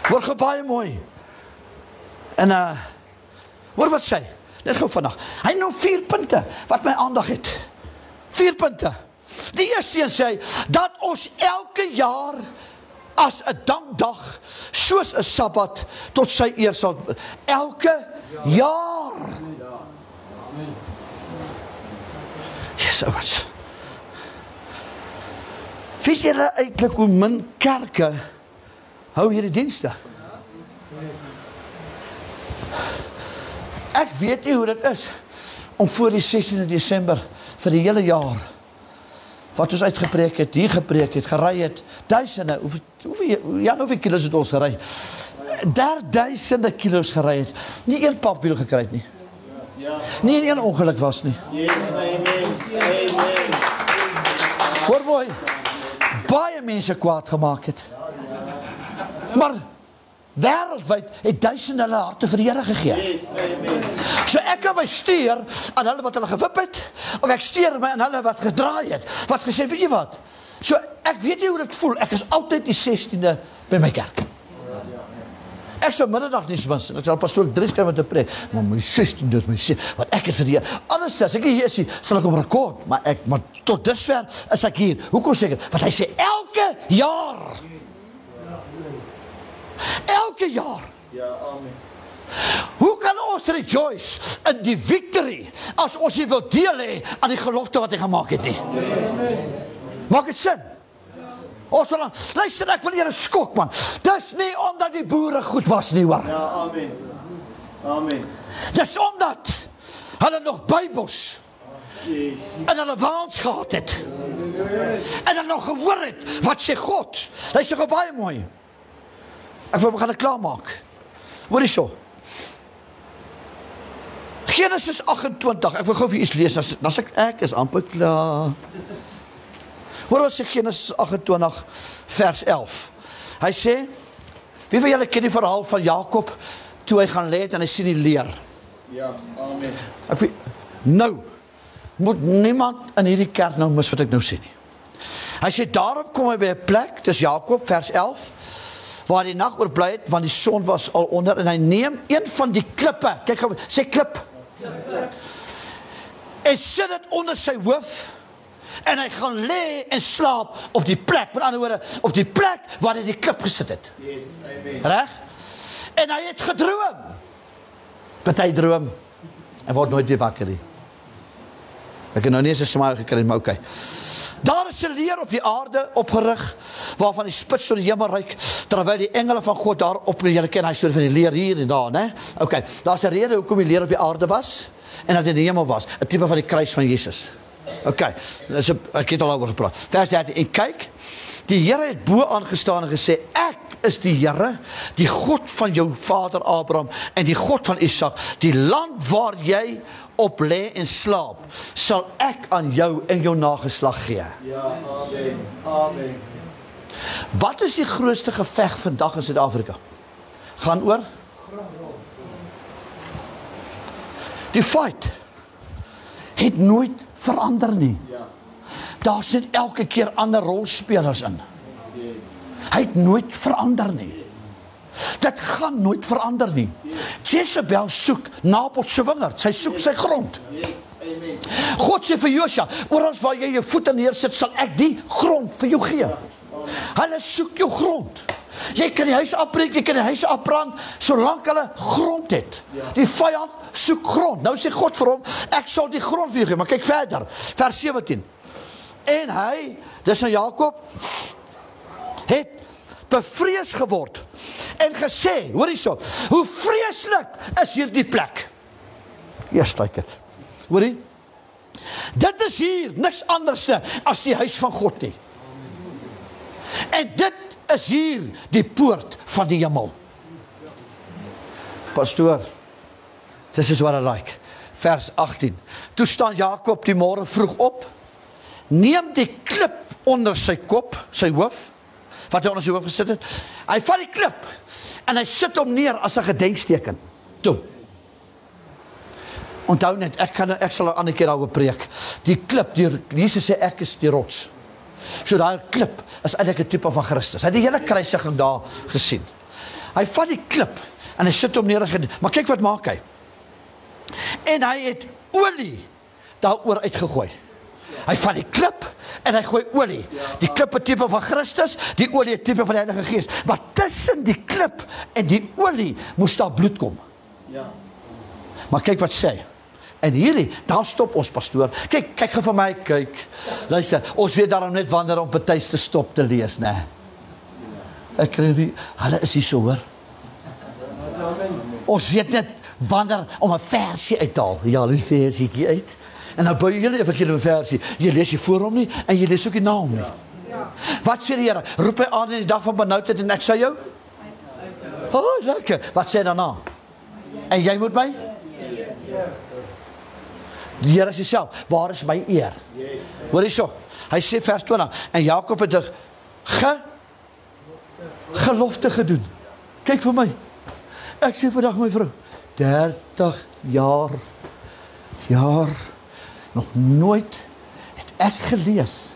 Word baie mooi. En hoor wat sê, net gou vandag, hy noem 4 punte wat my aandag het. 4 punte. Die eerste een sê, dat ons elke jaar as 'n dankdag, soos 'n Sabbat, tot sy eer sal, elke jaar. Yes, ouens. Weet julle eintlik hoe min kerke hou hierdie dienste? Ek weet nie hoe dit is om voor die 16de Desember vir die hele jaar wat ons uitgepreek het, hier gepreek het, gery het, duisende, hoeveel kilo's het ons gery? 3000 kilo's gery het, nie 1 papwiel gekry het nie. Nie 1 ongeluk was nie. Hoor mooi, baie mense kwaad gemaak het. Maar wêreldwyd het duisende hulle harte vir die Here gegee. So ek kan my steur aan hulle wat hulle gewip het, of ek steur my aan hulle wat gedraai het, wat gesê, weet jy wat? So ek weet nie hoe dit voel, ek is altyd die 16de by my kerk. Ek sou middag nie mis, ek sal pas so 3 keer met te preek, maar my 16de is my 16, wat ek het vir die Here, anders as ek hier is, sal ek hom rekord, maar tot dusver is ek hier, hoekom sê ek, want hy sê elke jaar, elke jaar. Hoe kan ons rejoice in die victory as ons nie wil deel hê aan die gelofte wat hy gemaak het nie? Maak dit sin? Ons sal, luister, ek wil julle skok man. Dis nie omdat die boere goed was nie hoor. Amen. Dis omdat hulle nog Bybels en hulle waans gehad het. En hulle nog gehoor het wat sê God. Luister gou baie mooi. Ek wil begin klaarmaak. Hoor hier so. Genesis 28, ek wil gou vir iets lees, dan sê ek is amper klaar. Hoor wat sê Genesis 28 vers 11. Hy sê, Wie van julle ken die verhaal van Jakob, toe hy gaan lê het en hy sien die leer? Ja, amen. Ek weet, nou, moet niemand in hierdie kerk nou mis wat ek nou sê nie. Hy sê, daarom kom hy by 'n plek, dis Jakob, vers 11, waar die nag oorbly het, want die son was al onder, en hy neem een van die klippe, kyk gou, sê klip, en sit dit onder sy hoof, en hy gaan lê en slaap op die plek, met ander woorde, op die plek waar hy die klip gesit het. Yes, amen. Reg? En hy het gedroom. Party droom, en word nooit weer wakker nie. Ek het nou nie eens 'n smile gekry, maar okay. Daar is 'n leer op die aarde opgerig, waarvan die spits tot die hemel reik, terwyl die engele van God daar op, julle ken hy storie van die leer hier en daar, né? Okay, daar's 'n rede hoekom die leer op die aarde was, en dat in die hemel was, 'n tipe van die kruis van Jesus. Okay, ek het al oor gepraat. Vers 13, en kyk, die Here het bo aangestaan en gesê, ek is die Here, die God van jou vader Abraham, en die God van Isak, die land waar jy op lê en slaap, sal ek aan jou en jou nageslag gee. Ja, amen. Amen. Wat is die grootste geveg vandag in Suid-Afrika? Gaan oor? Die fight het nooit verander nie. Ja. Daar sit elke keer ander rolspelers in. Yes. Hy het nooit verander nie. Dit gaan nooit verander nie. Jezebel soek Nabot se wingerd, sy soek sy grond. Yes, amen. God sê vir Josua, oral waar jy jou voete neersit, sal ek die grond vir jou gee. Hulle soek jou grond. Jy kan die huis afbreek, jy kan die huis afbrand, solank hulle grond het. Die vyand soek grond. Nou sê God vir hom, ek sal die grond vir jou gee, maar kyk verder, vers 17. En hy, dis nou Jakob, het bevrees geword en gesê, hoor hierso, hoe vreeslik is hierdie plek. Eers lyk dit. Hoor jy? Dit is hier niks anders as die huis van God nie. En dit is hier die poort van die hemel. Pastoor, this is what I like. Vers 18. Toe staan Jakob die môre vroeg op, neem die klip onder sy kop, sy hoof, wat hy onder sy hoof gesit het. Hy vat die klip en hy sit hom neer as 'n gedenkteken. Toe. Onthou net, ek sal 'n ander keer daaroor preek. Die klip, Jesus sê ek is die rots. So daai klip is eintlik 'n tipe van Christus. Hy het die hele kruisiging daar gesien. Hy vat die klip en hy sit hom neer, maar kyk wat maak hy. En hy het olie daaroor uitgegooi. Hy vat die klip en hy gooi olie. Die klip is tipe van Christus, die olie is tipe van die Heilige Gees. Maar tussen die klip en die olie moes daar bloed kom. Ja. Maar kyk wat sê hy. En hierdie, daar stop ons pastoor. Kyk gou vir my, kyk. Luister, ons weet daarom net wanneer om partytjies te stop te lees, né? Ek kry nie, hulle is hier so hoor. Ons weet net wanneer om 'n versie uit te haal. Ja, die versietjie uit. En nou bou jy net vir 'n versie. Jy lees nie voor hom nie en jy lees ook nie na hom nie. Wat sê die Here? Roep hy aan in die dag van benoudheid en ek sê jou? Oh, lekker. Wat sê daarna? En jy moet my? Die Here sê self, waar is my eer? Yes. Hoor hierso. Hy sê vers 20, en Jakob het 'n gelofte gedoen. Kyk vir my. Ek sê vandag my vrou, 30 jaar, nog nooit het ek gelees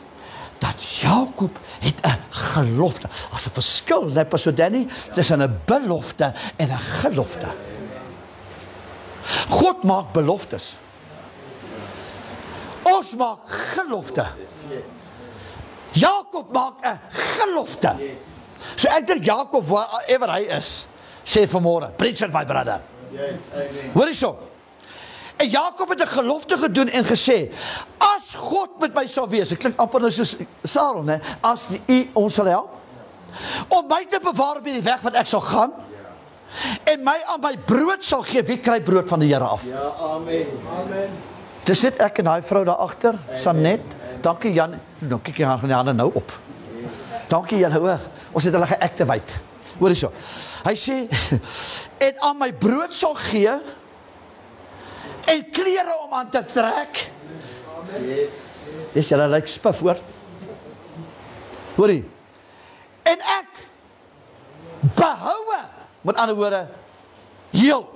dat Jakob het 'n gelofte. As 'n verskil, net pas so Danny, tussen 'n belofte en 'n gelofte. God maak beloftes. Ons maak gelofte. Jakob maak 'n gelofte. So ek dink Jakob, wherever hy is, sê vanmôre, preach it my brother. Yes, amen. Hoor hierso. En Jakob het 'n gelofte gedoen en gesê, as God met my sal wees, dit klink amper soos Sarel, né? As U ons sal help, om my te bewaar op die weg wat ek sal gaan, en my aan my brood sal gee, wie kry brood van die Here af? Ja, amen. Amen. Dis net ek en daai vrou daar agter, Sanet. Dankie Jan. Nou kyk jy gaan die hande nou op. Dankie julle hoor. Ons het hulle geactivate. Hoor hierso. Hy sê en aan my brood sal gee en klere om aan te trek. Yes. Dis julle lyk spif hoor. Hoorie. En ek behou met ander woorde, heel,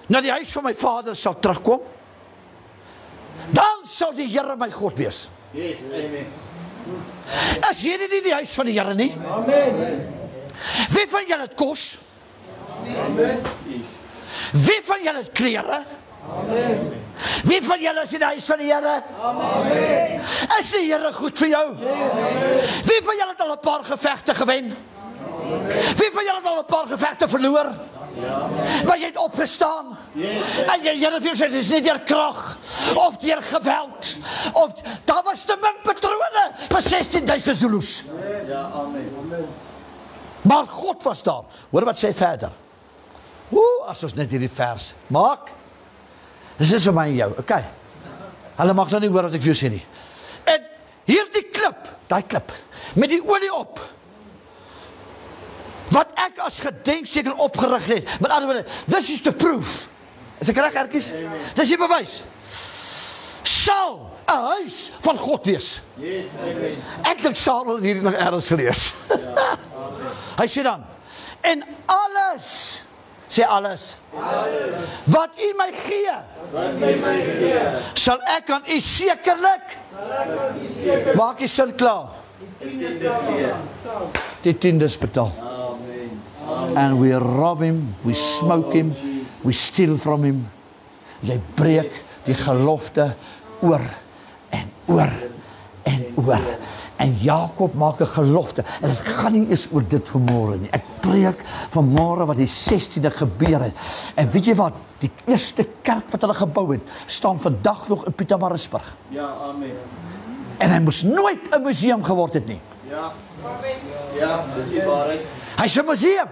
na die huis van my vader sal terugkom, dan sal die Here my God wees. Yes, amen. As jy nie die huis van die Here nie, wie van julle het kos? Wie van julle het klere? Wie van julle is in die huis van die Here? Is die Here goed vir jou? Wie van julle het al 'n paar gevegte gewen? Wie van julle het al 'n paar gevegte verloor? Maar jy het opgestaan. En jy Here vir jou sê, dit is nie deur krag of deur geweld of daar was te min patrone vir 16,000 Zulus. Ja, amen. Maar God was daar. Hoor wat sê verder. As ons net hierdie vers maak. Dis net vir my en jou, okay. Hulle mag nou nie hoor wat ek vir jou sê nie. En hierdie klip, daai klip, met die olie op, wat ek as gedenkteken opgerig het, met ander woorde, this is the proof. Is ek reg, ertjies? Dis die bewys. Sal 'n huis van God wees. Yes, amen. Ek dink Samuel het hierdie nog ergens gelees. Hy sê dan, en alles, sê alles, wat u my gee, sal ek aan u sekerlik, maak die sin klaar, die tiendes betaal. And we rob him, we smoke him, we steal from him. Jy breek die gelofte oor en oor en oor. En Jakob maak 'n gelofte, en dit gaan nie eens oor dit vanmôre nie. Ek preek vanmôre wat die 16de gebeur het. En weet jy wat? Die eerste kerk wat hulle gebou het, staan vandag nog in Pietermaritzburg. Ja, amen. En hy moes nooit 'n museum geword het nie. Ja. Ja, dis die waarheid. Hy's 'n museum.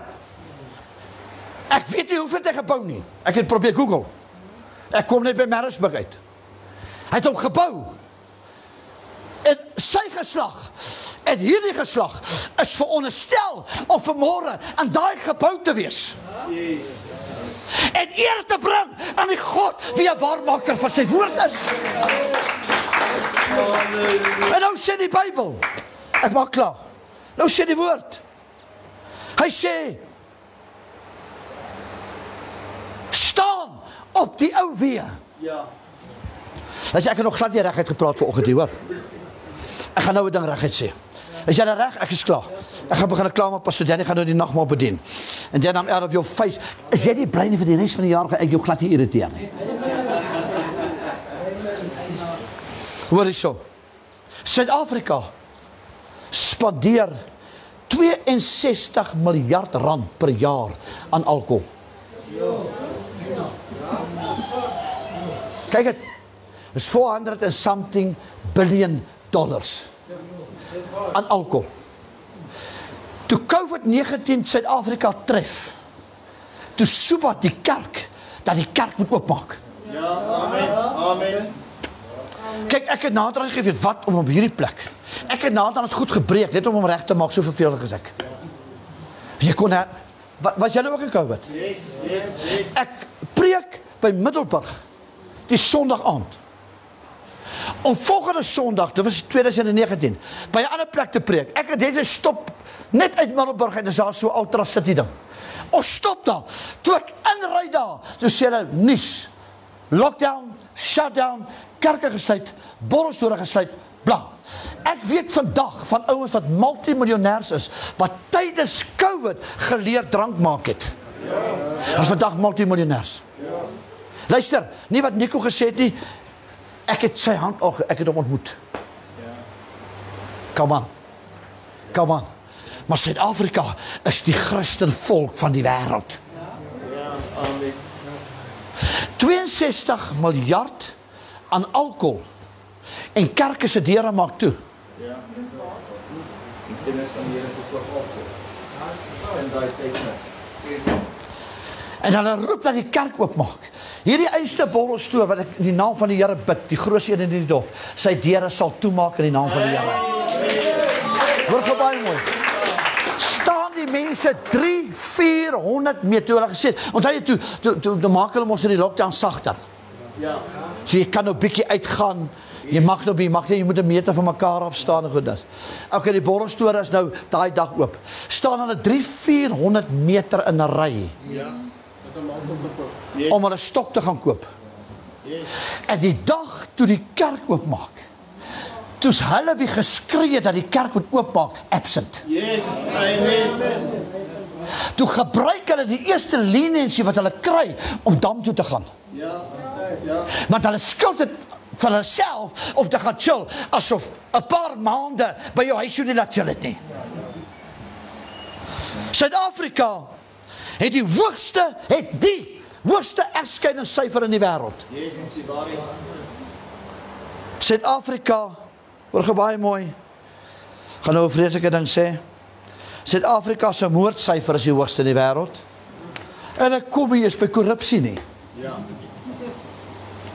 Ek weet nie hoeveel hy gebou nie. Ek het probeer Google. Ek kom net by Maritzburg uit. Hy het hom gebou. En sy geslag, en hierdie geslag, is veronderstel om vanmôre aan daai gebou te wees. En eer te bring aan die God wie 'n waarmaker van sy woord is. En nou sê die Bybel, ek maak klaar, nou sê die woord, hy sê, staan op die ou weë. Ja. Ek het nog glad nie reguit gepraat vanoggend hier, hoor. Ek gaan nou 'n ding reguit sê. Is jy reg? Ek is klaar. Ek gaan begin klaar met Pastor Danny, gaan nou die nagmaal bedien. En dan out of your face, is jy nie bly nie vir die res van die jaar, gaan ek jou glad nie irriteer nie. Hoor eens so. Suid-Afrika spandeer 62 miljard rand per jaar aan alkohol. Kyk het, is 400 and something billion dollars aan alkohol. Toe COVID-19 Suid-Afrika tref, toe soep wat die kerk, dat die kerk moet oopmaak. Ja, amen. Amen. Kyk, ek het nader aan gegeet wat om op hierdie plek. Ek het nader aan het goed gebreek, net om hom reg te maak, so verveelig as ek. Jy kon was jy nou ook in COVID? Yes. Ek preek by Middelburg, die Sondag aand. Om volgende Sondag, dit was 2019, by 'n ander plek te preek. Ek het deze stop net uit Middelburg en dis daar so Ultra City ding. Ons stop daar. Toe ek inry daar, toe sê hulle nuus. Lockdown, shutdown, kerke gesluit, borrelstore gesluit, bla. Ek weet vandag van ouens wat multimiljonêers is, wat tydens COVID geleer drank maak het. As vandag multimiljonêers. Luister, nie wat Nico gesê het nie, ek het sy hand al, ek het hom ontmoet. Come on. Maar Suid-Afrika is die Christen volk van die wêreld. 62 miljard aan alkohol en kerke se deure maak toe. Ja. Die kinders van die Here verkoop alkohol. En daai tyd. En dan roep dat die kerk oopmaak. Hierdie einste borrelstoor wat ek in die naam van die Here bid, die grootste een in die dorp, sy deure sal toemaak in die naam van die Here. Hoor gou baie mooi. Staan die mense 300-400 meter, hulle gesê, onthou jy toe maak hulle ons in die lockdown sagter. Ja. So jy kan nou bietjie uitgaan, Jy mag nou, jy moet 'n meter van mekaar afstaan en goed dis. Okay, die borrelstore is nou daai dag oop. Staan hulle 300-400 meter in 'n ry. Ja. Met 'n man om te koop. Om hulle stok te gaan koop. En die dag toe die kerk oopmaak, toe's hulle wie geskree dat die kerk moet oopmaak, absent. Yes, amen. Toe gebruik hulle die eerste leniency wat hulle kry om dam toe te gaan. Ja. Ja. Want hulle skuld dit vir hulle self om te gaan chill, asof 'n paar maande by jou huis nie laat chill het nie. Suid-Afrika het die hoogste egskeidingssyfer in die wêreld. Yes, dis waarheid. Suid-Afrika, hoor baie mooi, gaan nou 'n vreeslike ding sê, Suid-Afrika se moordsyfer is die hoogste in die wêreld, en ek kom nie eens by korrupsie nie. Ja.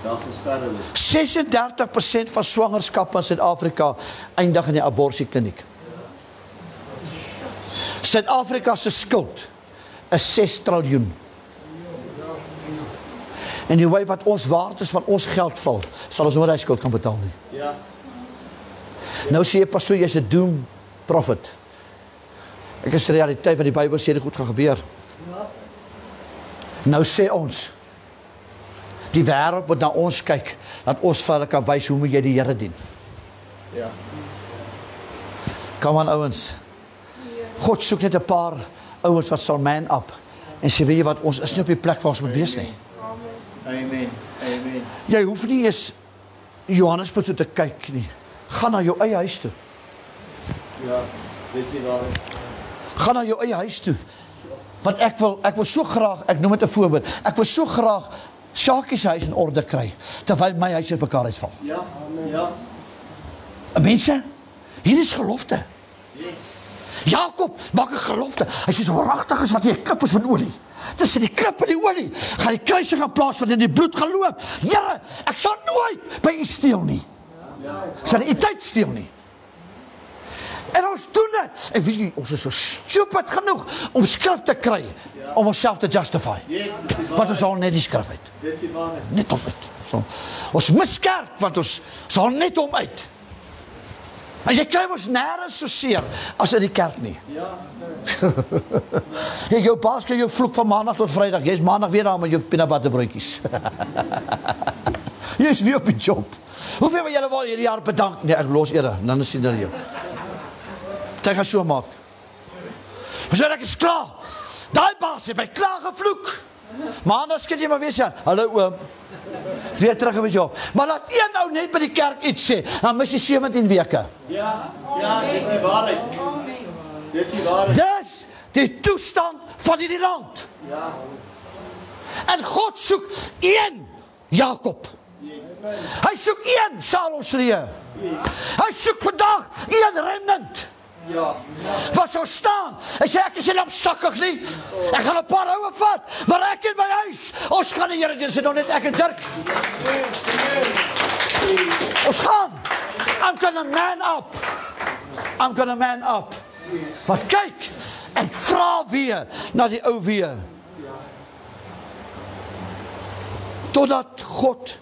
Dat is verder. 36% van swangerskappe in Suid-Afrika eindig in die abortiekliniek. Suid-Afrika se skuld is 6 triljoen. En die way wat ons waard is van ons geld val, sal ons nooit die skuld kan betaal nie. Ja. Nou sê jy, pastoor, jy's 'n doom prophet. Ek is die realiteit wat die Bybel sê dit goed gaan gebeur. Nou sê ons, die wêreld moet na ons kyk, dat ons vir hulle kan wys hoe moet jy die Here dien. Ja. Kom aan ouens. God soek net 'n paar ouens wat sal man up en sê, weet jy wat, ons is nie op die plek waar ons moet wees nie. Amen. Amen. Jy hoef nie eens Johannesburg toe te kyk nie. Gaan na jou eie huis toe. Ja, dit is waarheid. Gaan na jou eie huis toe. Want ek wil so graag, ek noem dit 'n voorbeeld, ek wil so graag Sjakie se huis in orde kry, terwyl my huis uit mekaar uitval. Ja, ja. Mense, hier is gelofte. Yes. Jakob maak 'n gelofte. Hy sê so wragtig is wat jy klip is met olie. Tussen die klip en die olie gaan die kruising in plaas van in die bloed gaan loop. Here, ek sal nooit by u steel nie. Ek sal nie u tyd steel nie. En ons doen dit. En weet jy, ons is so stupid genoeg om skrif te kry om onsself te justify. Yes, dit is Want waarheid. ons haal net die skrif uit. Dis die waarheid. Net op uit. So, ons miskerk, want ons haal net hom uit. En jy kry ons nêrens so seer as in die kerk nie. Ja. Hey, jou baas kan jou vloek van maandag tot vrydag. Jy's maandag weer daar met jou peanut butter broodjies. Jy's weer op die job. Hoeveel van julle wil hierdie jaar bedank? Nee, ek los eerder, dan is dit jou. Jy gaan so maak. Maar sê ek is klaar. Daai baas het my klaar gevloek. Maandag skit jy maar weer sê, hallo oom. Weer terug met jou. Maar laat een ou net by die kerk iets sê, dan mis jy 17 weke. Ja, ja, dis die waarheid. Dis die waarheid. Dis die toestand van hierdie land. Ja. En God soek een Jakob. Hy soek een Salomsree. Hy soek vandag een remnant. Ja. Wat sou staan? Hy sê ek is nie opsakkig nie. Ek gaan 'n paar oue vat, maar ek in my huis. Ons gaan die Here dien, sê nog net ek en Dirk. Ons gaan. I'm gonna man up. I'm gonna man up. Maar kyk, ek vra weer na die ou weer. Totdat God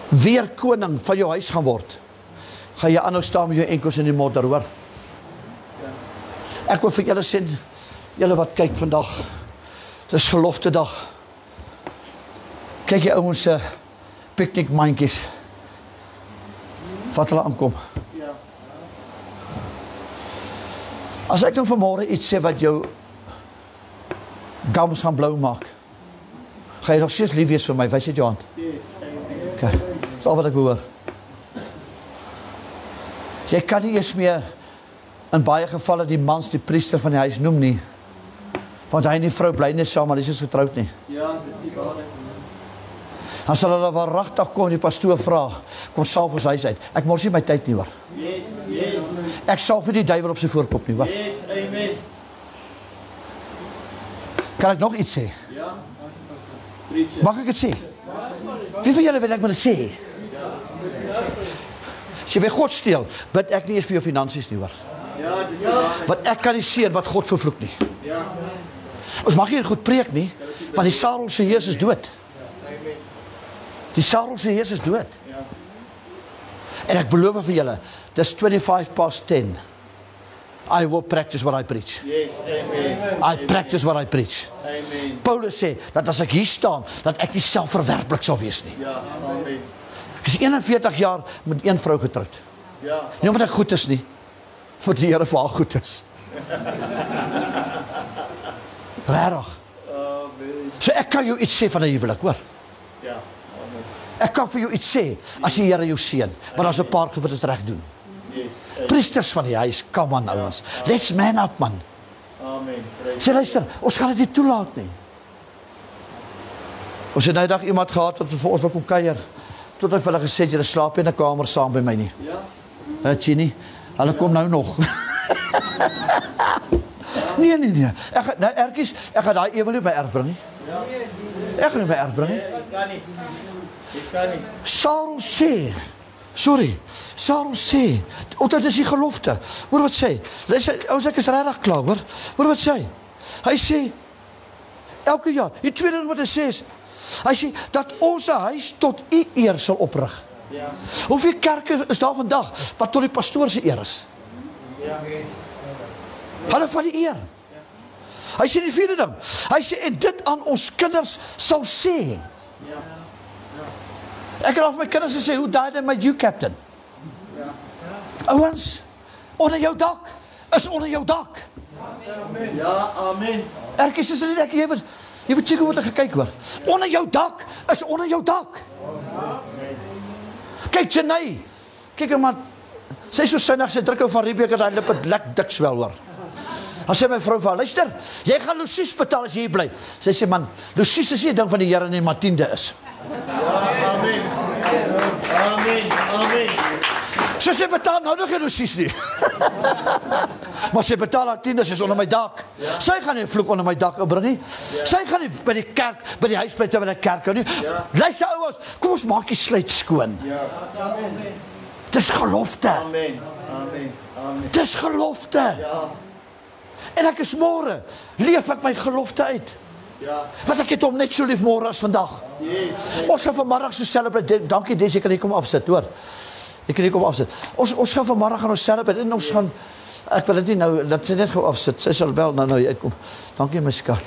weer koning van jou huis gaan word, gaan jy aanhou staan met jou enkels in die modder, hoor. Ek wil vir julle sê, julle wat kyk vandag, dis gelofte dag. Kyk jy ouens se piknikmandjies, wat hulle aankom. As ek nou vanmôre iets sê wat jou gums gaan blou maak, ga jy nog steeds lief wees vir my, wys jy jou hand? Okay, dis al wat ek behoor. Jy kan nie eens meer in baie gevalle die mans die priester van die huis noem nie, want hy en die vrou bly nie saam, maar hy is getroud nie. Ja, dis die waarheid. Dan sal hulle waaragtig kom en die pastoor vra, kom salf ons huis uit. Ek mors nie my tyd nie, hoor. Yes, yes. Ek salf nie die duiwel op sy voorkop nie, hoor. Yes, amen. Kan ek nog iets sê? Ja. Preach. Mag ek dit sê? Wie van julle wil ek maar dit sê? As jy by God steel, bid ek nie eens vir jou finansies nie, hoor. Ja, dis die waarheid. Want ek kan nie sien wat God vervloek nie. Ja. Ons mag nie goed preek nie, want die Sarel se Jesus is dood. Die Sarel se heers is dood. Ja. En ek beloof vir julle, dis 10:25. I will practice what I preach. Yes, amen. I practice what I preach. Amen. Paulus sê, dat as ek hier staan, dat ek nie selfverwerplik sal wees nie. Ja, amen. Ek is 41 jaar met een vrou getroud. Ja, Nie omdat ek goed is nie, want die Here vir haar goed is. Regtig. amen. So ek kan jou iets sê van 'n huwelik, hoor. Ja, amen. Ek kan vir jou iets sê, as die Here jou seën, want daar's 'n paar wat dit reg doen. Yes, Priesters van die huis, come on ouens. Let's man up, man. amen. Praise Sê luister, ons gaan dit nie toelaat nie. Ons het nou dag iemand gehad wat vir ons wil kom kuier. Tot ek vir hulle gesê het, julle slaap in 'n kamer saam by my nie. Ja, Het jy nie? Hulle kom nou nog. Nee. Ek gaan, nou ertjies, ek gaan daai ewel nie by erf bring nie. Ek gaan nie by erf bring nie. ek kan nie. Ek kan nie. Sarel sê, omdat is die gelofte. Hoor wat sê, ons ek is regtig klaar, hoor wat sê. Hy sê, elke jaar, die tweede ding wat hy sê is, hy sê, dat ons huis tot u eer sal oprig. Ja, Hoeveel kerke is daar vandag, wat tot die pastoor se eer is? ja, Hulle van die eer. Hy sê die vierde ding, hy sê, en dit aan ons kinders sal sê. ja, Ek het al vir my kinders gesê, hoe died my you captain? Ouens, onder jou dak, is onder jou dak. ja, amen. Erkies is dit ek, jy moet seker wat ek gekyk hoor. Onder jou dak, is onder jou dak. Kyk Janay, kyk iemand, sy so sinnig, sy druk ou van Riebeek, en hy lippe lek dik swel hoor. Dan sê my vrou van, luister, jy gaan Lucies betaal as jy hier bly. Sy sê man, Lucies is nie 'n ding van die Here nie, maar 10de is. Ja, amen. Amen, amen. So sy betaal nou nog geen Lucies nie. Maar sy betaal haar 10de, sy is onder my dak. Sy gaan nie 'n vloek onder my dak opbring nie. Sy gaan nie by die kerk, by die huis bly terwyl ek kerk hou nie. Luister ouers, kom ons maak die sluit skoon. Ja, Dis gelofte. amen, amen, amen. Dis gelofte. Ja, En ek is môre, leef ek my gelofte uit. ja, Want ek het hom net so lief môre as vandag. yes, Ons gaan vanmiddag so celebrate. Dankie Desi, kan jy kom afsit, hoor. Ek kan hier kom afsit. Ons gaan vanmiddag gaan ons celebrate en ons gaan, ek wil dit nie nou, dat sy net gou afsit. Sy sal wel nou uitkom. Dankie my skat.